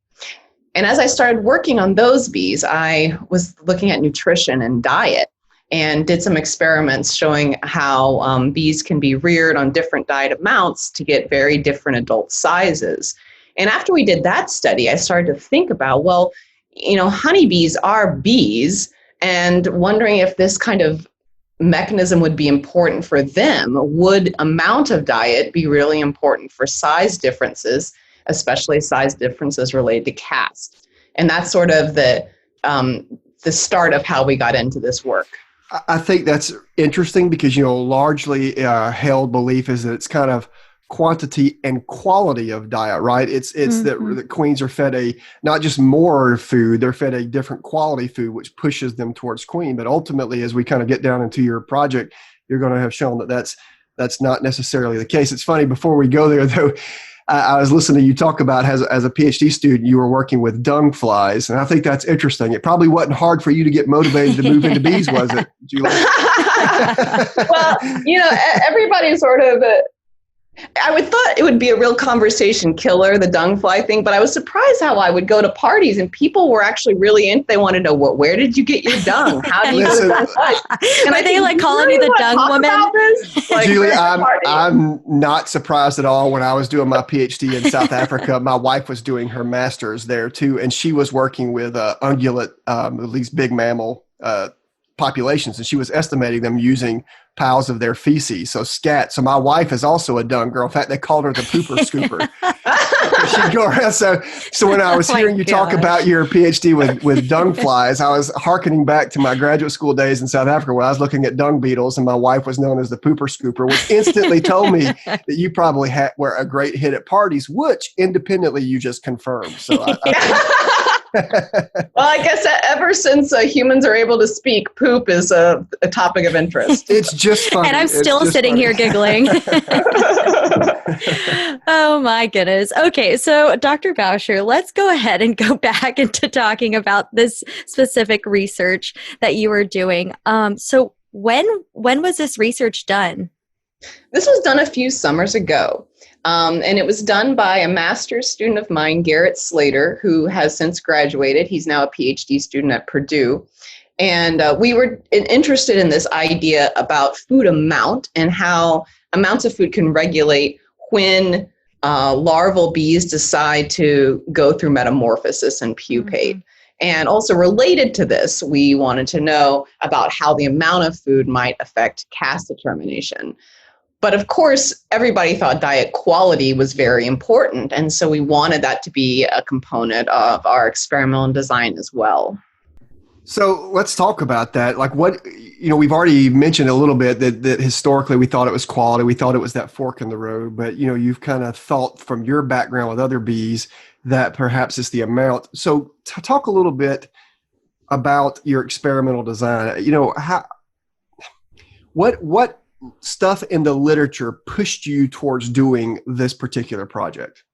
And as I started working on those bees, I was looking at nutrition and diet and did some experiments showing how bees can be reared on different diet amounts to get very different adult sizes. And after we did that study, I started to think about, well, you know, honeybees are bees, and wondering if this kind of mechanism would be important for them. Would amount of diet be really important for size differences, especially size differences related to caste? And that's sort of the start of how we got into this work.
I think that's interesting because, you know, largely held belief is that it's kind of quantity and quality of diet, right? It's that the queens are fed not just more food, they're fed a different quality food, which pushes them towards queen. But ultimately, as we kind of get down into your project, you're going to have shown that that's not necessarily the case. It's funny, before we go there, though, I was listening to you talk about as a PhD student, you were working with dung flies. And I think that's interesting. It probably wasn't hard for you to get motivated to move into bees, was it, Julie?
Well, you know, everybody sort of, I would thought it would be a real conversation killer, the dung fly thing, but I was surprised how I would go to parties and people were actually really in. They wanted to know, where did you get your dung? How do you go to dung flies? And
Are they like calling you the dung woman?
Like,
Julie, I'm not surprised at all. When I was doing my PhD in South Africa, my wife was doing her master's there too, and she was working with ungulate, these big mammal populations, and she was estimating them using piles of their feces, so scat. So my wife is also a dung girl. In fact, they called her the pooper scooper. She'd go around. So when I was hearing you talk about your PhD with dung flies, I was hearkening back to my graduate school days in South Africa where I was looking at dung beetles, and my wife was known as the pooper scooper, which instantly told me that you probably were a great hit at parties, which independently you just confirmed. So
well, I guess ever since humans are able to speak, poop is a topic of interest.
It's just funny.
And I'm still sitting here giggling. Oh my goodness. Okay, so Dr. Bowsher, let's go ahead and go back into talking about this specific research that you were doing. So when was this research done?
This was done a few summers ago, and it was done by a master's student of mine, Garrett Slater, who has since graduated. He's now a PhD student at Purdue. And we were interested in this idea about food amount and how amounts of food can regulate when larval bees decide to go through metamorphosis and pupate. And also related to this, we wanted to know about how the amount of food might affect caste determination. But of course, everybody thought diet quality was very important. And so we wanted that to be a component of our experimental design as well.
So let's talk about that. Like we've already mentioned a little bit that historically we thought it was quality. We thought it was that fork in the road, but you've kind of thought from your background with other bees that perhaps it's the amount. So talk a little bit about your experimental design. What stuff in the literature pushed you towards doing this particular project?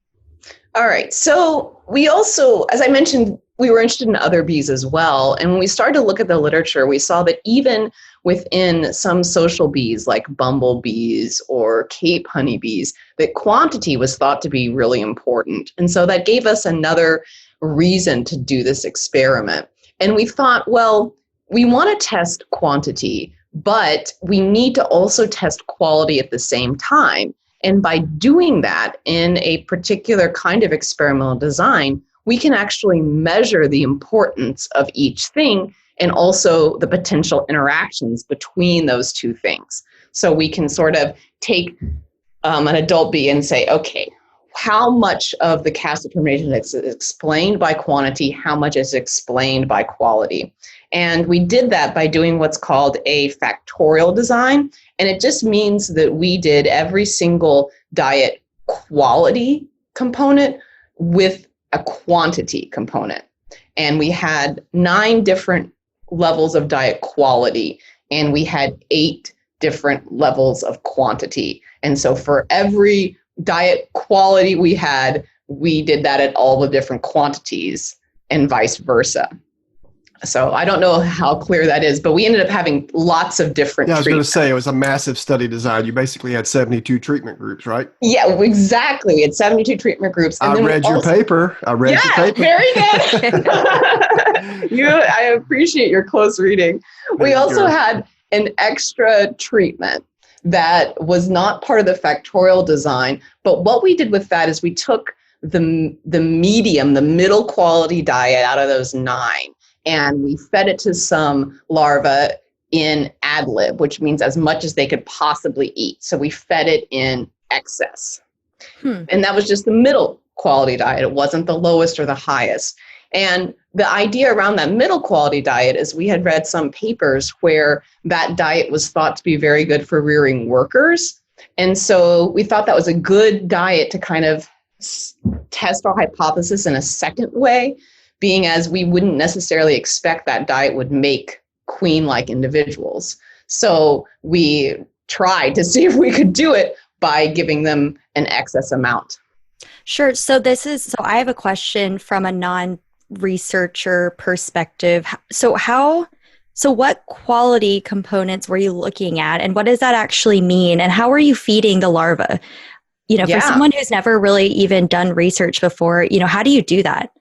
All right. So we also, as I mentioned, we were interested in other bees as well. And when we started to look at the literature, we saw that even within some social bees like bumblebees or Cape honeybees, that quantity was thought to be really important. And so that gave us another reason to do this experiment. And we thought, well, we want to test quantity, but we need to also test quality at the same time. And by doing that in a particular kind of experimental design, we can actually measure the importance of each thing and also the potential interactions between those two things. So we can sort of take an adult bee and say, okay, how much of the caste determination is explained by quantity, how much is explained by quality? And we did that by doing what's called a factorial design. And it just means that we did every single diet quality component with a quantity component. And we had 9 different levels of diet quality, and we had 8 different levels of quantity. And so for every diet quality we did that at all the different quantities and vice versa. So I don't know how clear that is, but we ended up having lots of different
I was going to
treatments.
say, it was a massive study design. You basically had 72 treatment groups, right?
Yeah, exactly. It's 72 treatment groups. And
I read your paper.
Very good. I appreciate your close reading. We also had an extra treatment that was not part of the factorial design, but what we did with that is we took the medium, the middle quality diet out of those 9, and we fed it to some larvae in ad lib, which means as much as they could possibly eat. So we fed it in excess. And that was just the middle quality diet. It wasn't the lowest or the highest. And the idea around that middle quality diet is we had read some papers where that diet was thought to be very good for rearing workers. And so we thought that was a good diet to kind of test our hypothesis in a second way, being as we wouldn't necessarily expect that diet would make queen-like individuals. So we tried to see if we could do it by giving them an excess amount.
Sure. So I have a question from a non-researcher perspective. So what quality components were you looking at, and what does that actually mean? And how are you feeding the larva? For someone who's never really even done research before, how do you do that?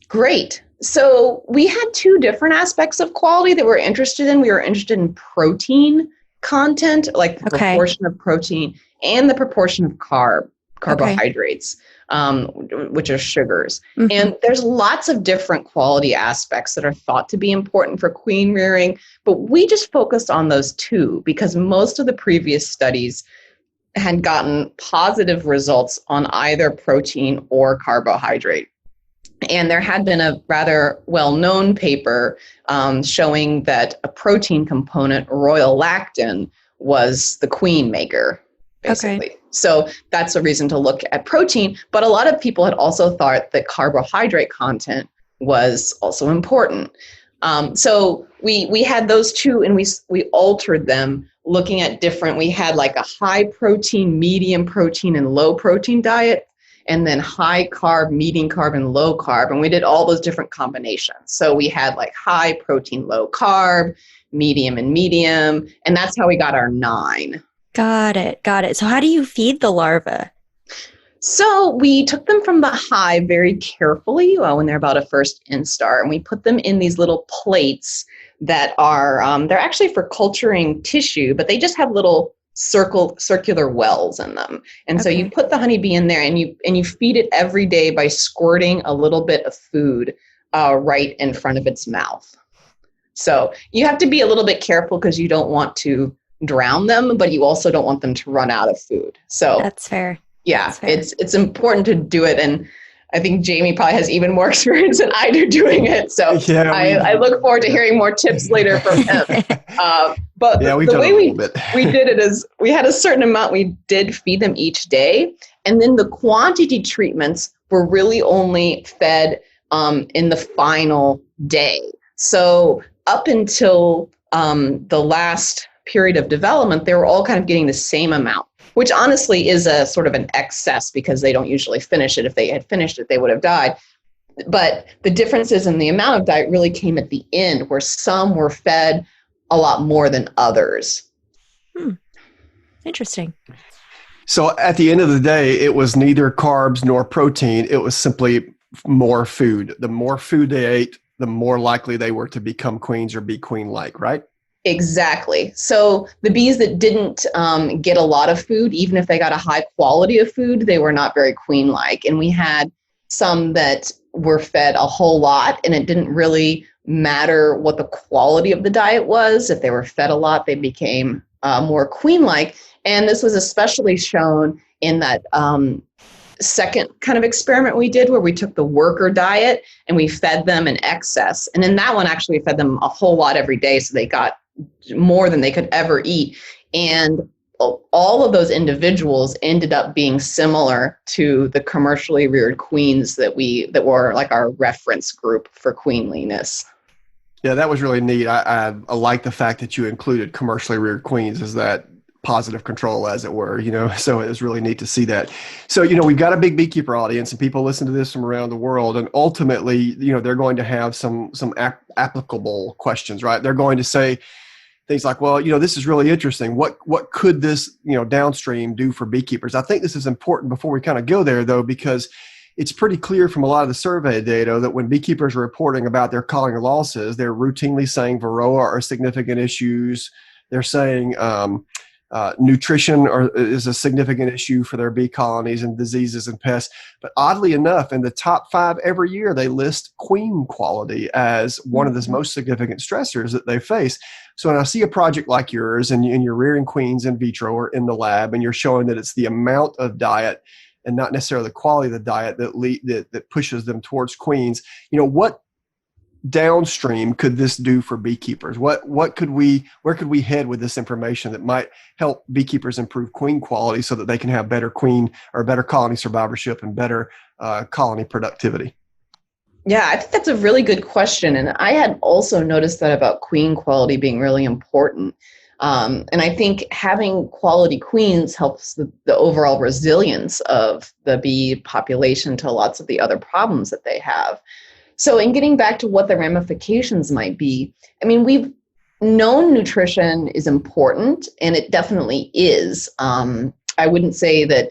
Great. So we had 2 different aspects of quality that we're interested in. We were interested in protein content, like the proportion of protein and the proportion of carbohydrates, which are sugars. And there's lots of different quality aspects that are thought to be important for queen rearing, but we just focused on those 2 because most of the previous studies had gotten positive results on either protein or carbohydrate. And there had been a rather well-known paper showing that a protein component, royal lactin, was the queen maker, basically. Okay. So that's a reason to look at protein. But a lot of people had also thought that carbohydrate content was also important. So we had those 2, and we altered them looking at we had like a high protein, medium protein, and low protein diet, and then high carb, medium carb, and low carb. And we did all those different combinations. So we had like high protein, low carb, medium, and that's how we got our 9.
Got it. So how do you feed the larvae?
So we took them from the hive very carefully when they're about a first instar, and we put them in these little plates that are, they're actually for culturing tissue, but they just have little circular wells in them. And so you put the honeybee in there, and you feed it every day by squirting a little bit of food right in front of its mouth. So you have to be a little bit careful because you don't want to drown them, but you also don't want them to run out of food. So
that's fair.
Yeah, it's important to do it, and I think Jamie probably has even more experience than I do doing it. So yeah, I look forward to hearing more tips later from him. But the way we did it is we had a certain amount we did feed them each day, and then the quantity treatments were really only fed in the final day. So up until the last period of development, they were all kind of getting the same amount, which honestly is a sort of an excess because they don't usually finish it. If they had finished it, they would have died. But the differences in the amount of diet really came at the end, where some were fed a lot more than others.
Interesting.
So at the end of the day, it was neither carbs nor protein. It was simply more food. The more food they ate, the more likely they were to become queens or be queen-like, right?
Exactly. So the bees that didn't get a lot of food, even if they got a high quality of food, they were not very queen-like. And we had some that were fed a whole lot, and it didn't really matter what the quality of the diet was. If they were fed a lot, they became more queen-like. And this was especially shown in that second kind of experiment we did, where we took the worker diet and we fed them in excess. And in that one, actually fed them a whole lot every day, so they got more than they could ever eat. And all of those individuals ended up being similar to the commercially reared queens that were like our reference group for queenliness.
Yeah, that was really neat. I like the fact that you included commercially reared queens as that positive control, as it were, so it was really neat to see that. So, we've got a big beekeeper audience, and people listen to this from around the world, and ultimately, they're going to have some applicable questions, right? They're going to say things like, well, this is really interesting. What could this, downstream do for beekeepers? I think this is important before we kind of go there, though, because it's pretty clear from a lot of the survey data that when beekeepers are reporting about their colony losses, they're routinely saying varroa are significant issues. They're saying nutrition is a significant issue for their bee colonies, and diseases and pests. But oddly enough, in the top 5 every year, they list queen quality as one of the most significant stressors that they face. So when I see a project like yours, and you're rearing queens in vitro or in the lab, and you're showing that it's the amount of diet and not necessarily the quality of the diet that pushes them towards queens, what downstream could this do for beekeepers? Where could we head with this information that might help beekeepers improve queen quality so that they can have better queen or better colony survivorship and better colony productivity?
Yeah, I think that's a really good question. And I had also noticed that about queen quality being really important. And I think having quality queens helps the overall resilience of the bee population to lots of the other problems that they have. So in getting back to what the ramifications might be, we've known nutrition is important, and it definitely is. I wouldn't say that,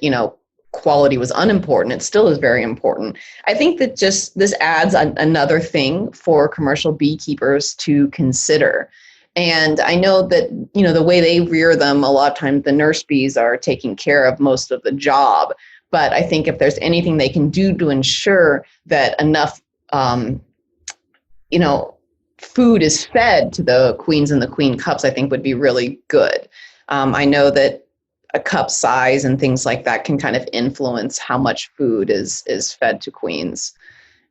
quality was unimportant. It still is very important. I think that just this adds another thing for commercial beekeepers to consider. And I know that, the way they rear them, a lot of times the nurse bees are taking care of most of the job. But I think if there's anything they can do to ensure that enough food is fed to the queens and the queen cups, I think would be really good. I know that a cup size and things like that can kind of influence how much food is fed to queens.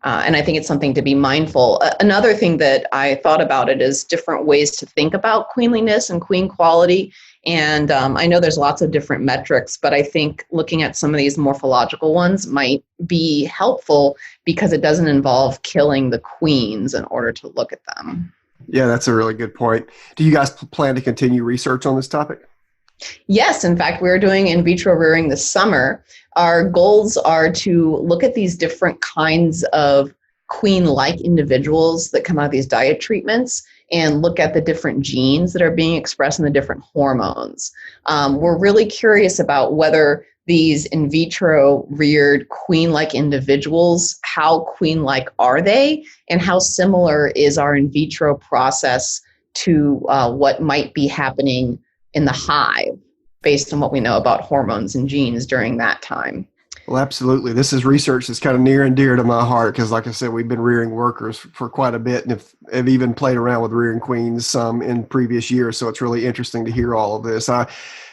And I think it's something to be mindful. Another thing that I thought about it is different ways to think about queenliness and queen quality. And I know there's lots of different metrics, but I think looking at some of these morphological ones might be helpful because it doesn't involve killing the queens in order to look at them.
Yeah, that's a really good point. Do you guys plan to continue research on this topic?
Yes, in fact, we're doing in vitro rearing this summer. Our goals are to look at these different kinds of queen-like individuals that come out of these diet treatments and look at the different genes that are being expressed in the different hormones. We're really curious about whether these in vitro reared queen-like individuals, how queen-like are they, and how similar is our in vitro process to what might be happening in the hive based on what we know about hormones and genes during that time.
Well, absolutely. This is research that's kind of near and dear to my heart because, like I said, we've been rearing workers for quite a bit and have even played around with rearing queens some in previous years. So it's really interesting to hear all of this.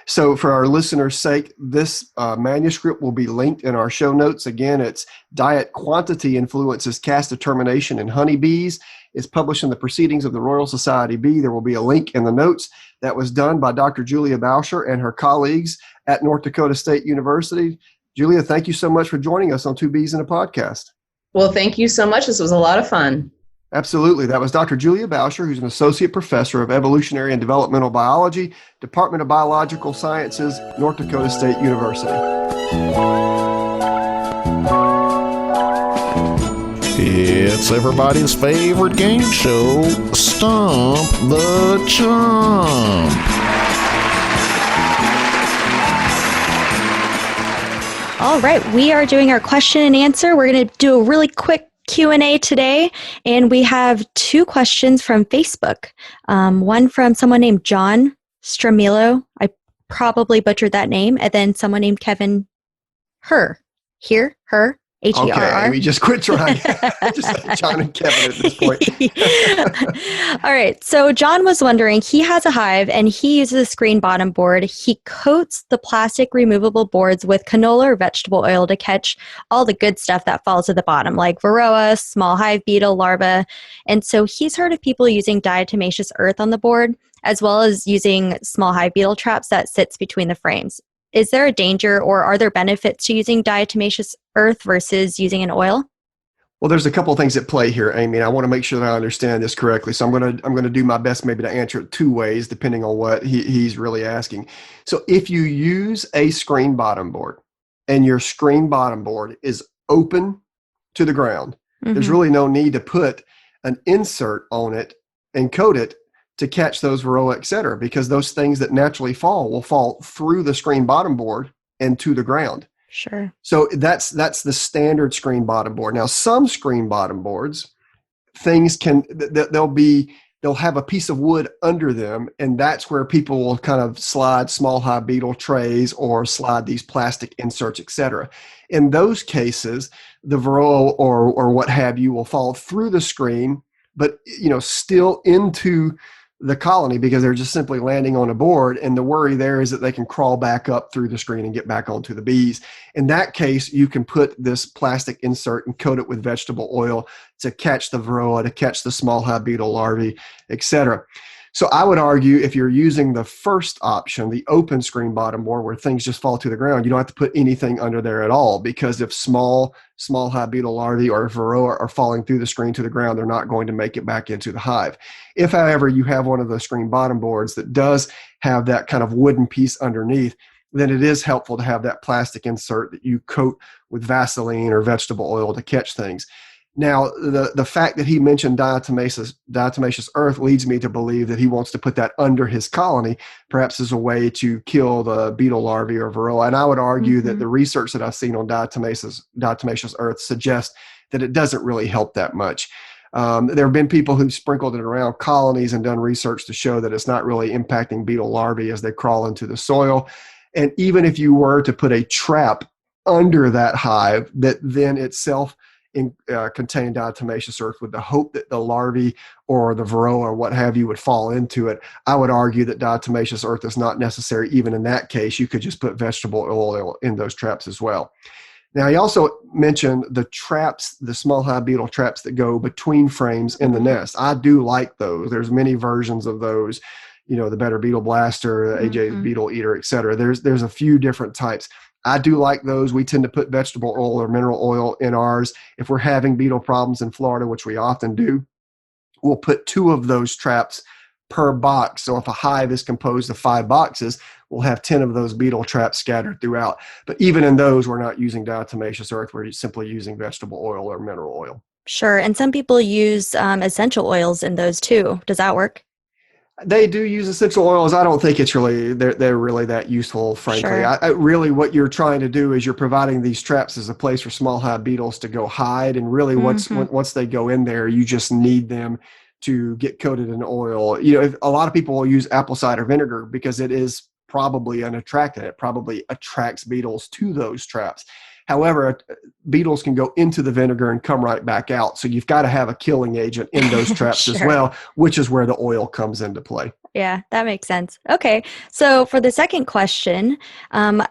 So for our listeners' sake, this manuscript will be linked in our show notes. Again, it's Diet Quantity Influences Caste Determination in Honeybees. It's published in the Proceedings of the Royal Society Bee. There will be a link in the notes. That was done by Dr. Julia Bowsher and her colleagues at North Dakota State University. Julia, thank you so much for joining us on Two Bees in a Podcast.
Well, thank you so much. This was a lot of fun.
Absolutely. That was Dr. Julia Bowsher, who's an associate professor of evolutionary and developmental biology, Department of Biological Sciences, North Dakota State University.
It's everybody's favorite game show, Stump the Chump.
All right, we are doing our question and answer. We're going to do a really quick Q&A today, and we have two questions from Facebook. One from someone named John Stramilo. I probably butchered that name. And then someone named Kevin Her. Her. H-E-R-R.
Okay, Amy, just quit trying. Just like John and Kevin at this point.
All right. So John was wondering, he has a hive and he uses a screen bottom board. He coats the plastic removable boards with canola or vegetable oil to catch all the good stuff that falls to the bottom, like varroa, small hive beetle, larvae. And so he's heard of people using diatomaceous earth on the board, as well as using small hive beetle traps that sits between the frames. Is there a danger or are there benefits to using diatomaceous earth versus using an oil?
Well, there's a couple of things at play here, Amy, and I want to make sure that I understand this correctly. So I'm going to do my best maybe to answer it two ways, depending on what he's really asking. So if you use a screen bottom board and your screen bottom board is open to the ground, there's really no need to put an insert on it and coat it to catch those varroa, et cetera, because those things that naturally fall will fall through the screen bottom board and to the ground.
Sure.
So that's the standard screen bottom board. Now, some screen bottom boards, things they'll have a piece of wood under them, and that's where people will kind of slide small hive beetle trays or slide these plastic inserts, et cetera. In those cases, the varroa or what have you will fall through the screen, but still into the colony because they're just simply landing on a board. And the worry there is that they can crawl back up through the screen and get back onto the bees. In that case, you can put this plastic insert and coat it with vegetable oil to catch the varroa, to catch the small hive beetle larvae, etc. So I would argue if you're using the first option, the open screen bottom board where things just fall to the ground, you don't have to put anything under there at all, because if small hive beetle larvae or varroa are falling through the screen to the ground, they're not going to make it back into the hive. If, however, you have one of the screen bottom boards that does have that kind of wooden piece underneath, then it is helpful to have that plastic insert that you coat with Vaseline or vegetable oil to catch things. Now, the fact that he mentioned diatomaceous earth leads me to believe that he wants to put that under his colony, perhaps as a way to kill the beetle larvae or varroa. And I would argue that the research that I've seen on diatomaceous earth suggests that it doesn't really help that much. There have been people who've sprinkled it around colonies and done research to show that it's not really impacting beetle larvae as they crawl into the soil. And even if you were to put a trap under that hive that then itself contain diatomaceous earth with the hope that the larvae or the varroa or what have you would fall into it, I would argue that diatomaceous earth is not necessary. Even in that case, you could just put vegetable oil in those traps as well. Now, he also mentioned the traps, the small hive beetle traps that go between frames in the nest. I do like those. There's many versions of those, the Better Beetle Blaster, the AJ Beetle Eater, et cetera. There's a few different types. I do like those. We tend to put vegetable oil or mineral oil in ours if we're having beetle problems in Florida, which we often do. we'll put 2 of those traps per box. So if a hive is composed of 5 boxes, we'll have 10 of those beetle traps scattered throughout. But even in those, we're not using diatomaceous earth. We're simply using vegetable oil or mineral oil.
Sure. And some people use essential oils in those too. Does that work?
They do use essential oils. I don't think it's really they're really that useful, frankly.
Sure.
I really what you're trying to do is you're providing these traps as a place for small hive beetles to go hide, and really once they go in there, you just need them to get coated in oil. A lot of people will use apple cider vinegar because it is probably an attractant. It probably attracts beetles to those traps. However, beetles can go into the vinegar and come right back out. So you've got to have a killing agent in those traps
Sure.
as well, which is where the oil comes into play.
Yeah, that makes sense. Okay. So for the second question,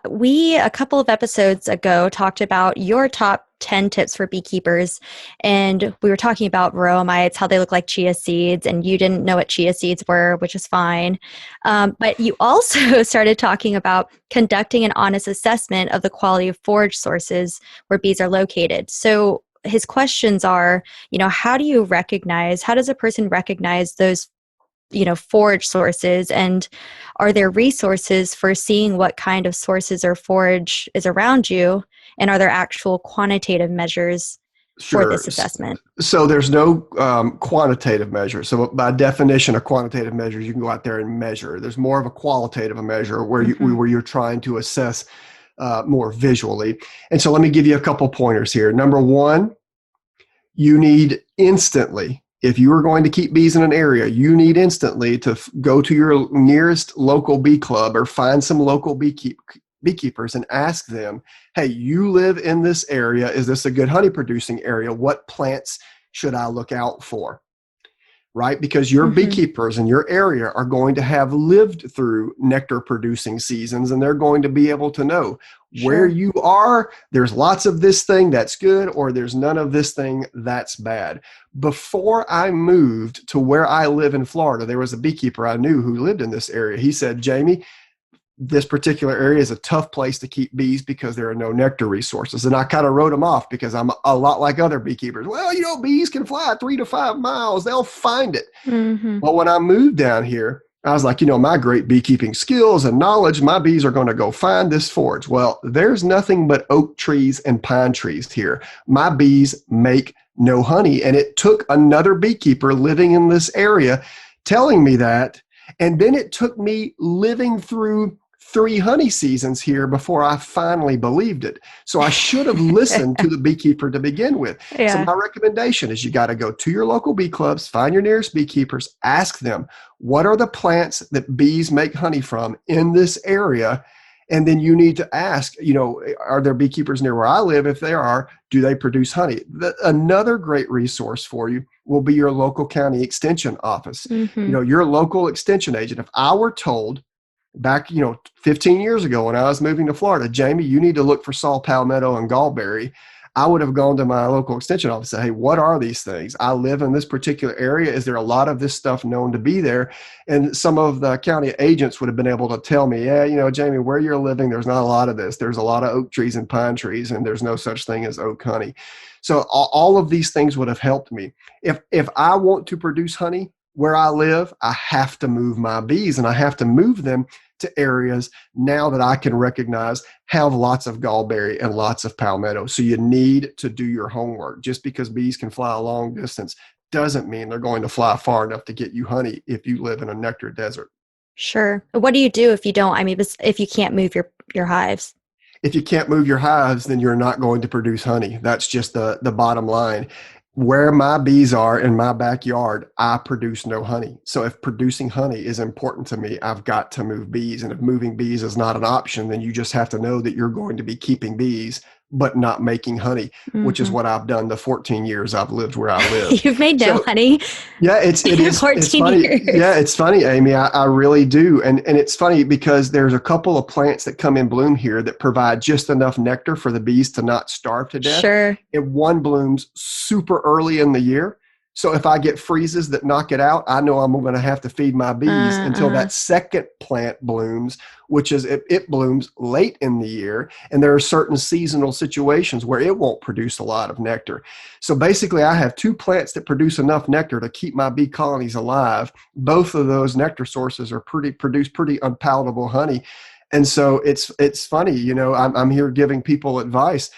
we, a couple of episodes ago, talked about your top 10 tips for beekeepers. And we were talking about varroa mites, how they look like chia seeds, and you didn't know what chia seeds were, which is fine. But you also started talking about conducting an honest assessment of the quality of forage sources where bees are located. So his questions are, how does a person recognize those forage sources, and are there resources for seeing what kind of sources or forage is around you, and are there actual quantitative measures for this assessment?
So there's no quantitative measure. So by definition, a quantitative measure, you can go out there and measure. There's more of a qualitative measure where you're trying to assess more visually. And so let me give you a couple pointers here. Number one, you need instantly, if you are going to keep bees in an area, you need instantly to go to your nearest local bee club or find some local beekeepers and ask them, hey, you live in this area. Is this a good honey producing area? What plants should I look out for? Right? Because your beekeepers in your area are going to have lived through nectar producing seasons, and they're going to be able to know where you are. There's lots of this thing that's good, or there's none of this thing that's bad. Before I moved to where I live in Florida, there was a beekeeper I knew who lived in this area. He said, Jamie, this particular area is a tough place to keep bees because there are no nectar resources. And I kind of wrote him off because I'm a lot like other beekeepers. Well, bees can fly 3 to 5 miles. They'll find it. Well, when I moved down here, I was like, my great beekeeping skills and knowledge, my bees are going to go find this forage. Well, there's nothing but oak trees and pine trees here. My bees make no honey. And it took another beekeeper living in this area telling me that. And then it took me living through 3 honey seasons here before I finally believed it. So I should have listened to the beekeeper to begin with.
Yeah.
So my recommendation is you got to go to your local bee clubs, find your nearest beekeepers, ask them, what are the plants that bees make honey from in this area? And then you need to ask, are there beekeepers near where I live? If there are, do they produce honey? Another great resource for you will be your local county extension office. Your local extension agent. If I were told back, 15 years ago when I was moving to Florida, Jamie, you need to look for saw palmetto and gallberry, I would have gone to my local extension office and say, hey, what are these things? I live in this particular area. Is there a lot of this stuff known to be there? And some of the county agents would have been able to tell me, yeah, Jamie, where you're living, there's not a lot of this. There's a lot of oak trees and pine trees, and there's no such thing as oak honey. So all of these things would have helped me. If I want to produce honey where I live, I have to move my bees, and I have to move them to areas now that I can recognize have lots of gallberry and lots of palmetto. So you need to do your homework. Just because bees can fly a long distance doesn't mean they're going to fly far enough to get you honey if you live in a nectar desert.
Sure. What do you do if you don't? If you can't move your hives?
If you can't move your hives, then you're not going to produce honey. That's just the bottom line. Where my bees are in my backyard, I produce no honey. So if producing honey is important to me, I've got to move bees. And if moving bees is not an option, then you just have to know that you're going to be keeping bees, but not making honey, which is what I've done the 14 years I've lived where I live.
You've made no honey.
Yeah, it is.
14
it's funny.
years.
Yeah, it's funny, Amy. I really do. And it's funny because there's a couple of plants that come in bloom here that provide just enough nectar for the bees to not starve to death.
Sure.
And one blooms super early in the year. So if I get freezes that knock it out, I know I'm going to have to feed my bees until that second plant blooms, which is it blooms late in the year. And there are certain seasonal situations where it won't produce a lot of nectar. So basically I have 2 plants that produce enough nectar to keep my bee colonies alive. Both of those nectar sources are produce pretty unpalatable honey. And so it's funny, you know, I'm here giving people advice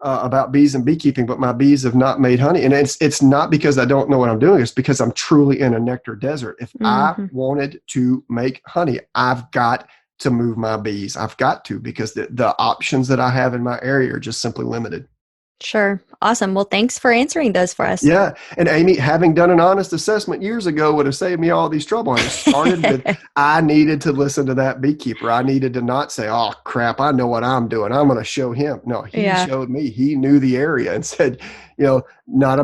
about bees and beekeeping, but my bees have not made honey. And it's not because I don't know what I'm doing. It's because I'm truly in a nectar desert. If I wanted to make honey, I've got to move my bees. I've got to, because the options that I have in my area are just simply limited.
Sure. Awesome. Well, thanks for answering those for us.
Yeah. And Amy, having done an honest assessment years ago would have saved me all these trouble. And it started with, I needed to listen to that beekeeper. I needed to not say, oh crap, I know what I'm doing, I'm going to show him. No, he showed me. He knew the area and said, you know, not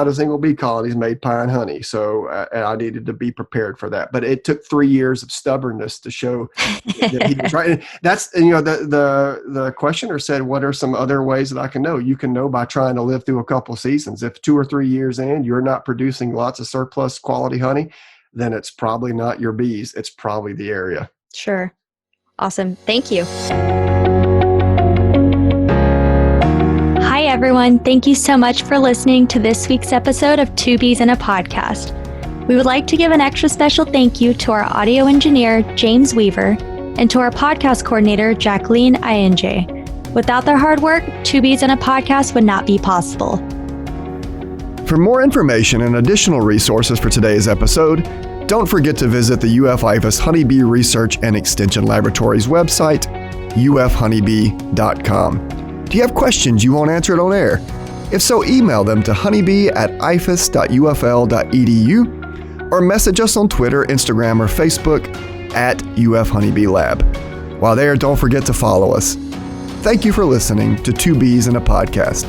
a single bee colony's made pine honey. So I needed to be prepared for that. But it took 3 years of stubbornness to show that he was right. And that's, you know, the questioner said, what are some other ways that I can know? You can know by trying to live through a couple of seasons. If 2 or 3 years in, you're not producing lots of surplus quality honey, then it's probably not your bees. It's probably the area.
Sure. Awesome. Thank you. Hi, everyone. Thank you so much for listening to this week's episode of 2 Bees in a Podcast. We would like to give an extra special thank you to our audio engineer, James Weaver, and to our podcast coordinator, Jacqueline Iyenje. Without their hard work, 2 Bees in a Podcast would not be possible.
For more information and additional resources for today's episode, don't forget to visit the UF-IFAS Honeybee Research and Extension Laboratory's website, ufhoneybee.com. Do you have questions you want answered on air? If so, email them to honeybee@ifas.ufl.edu or message us on Twitter, Instagram, or Facebook at UF Honeybee Lab. While there, don't forget to follow us. Thank you for listening to 2 Bees in a Podcast.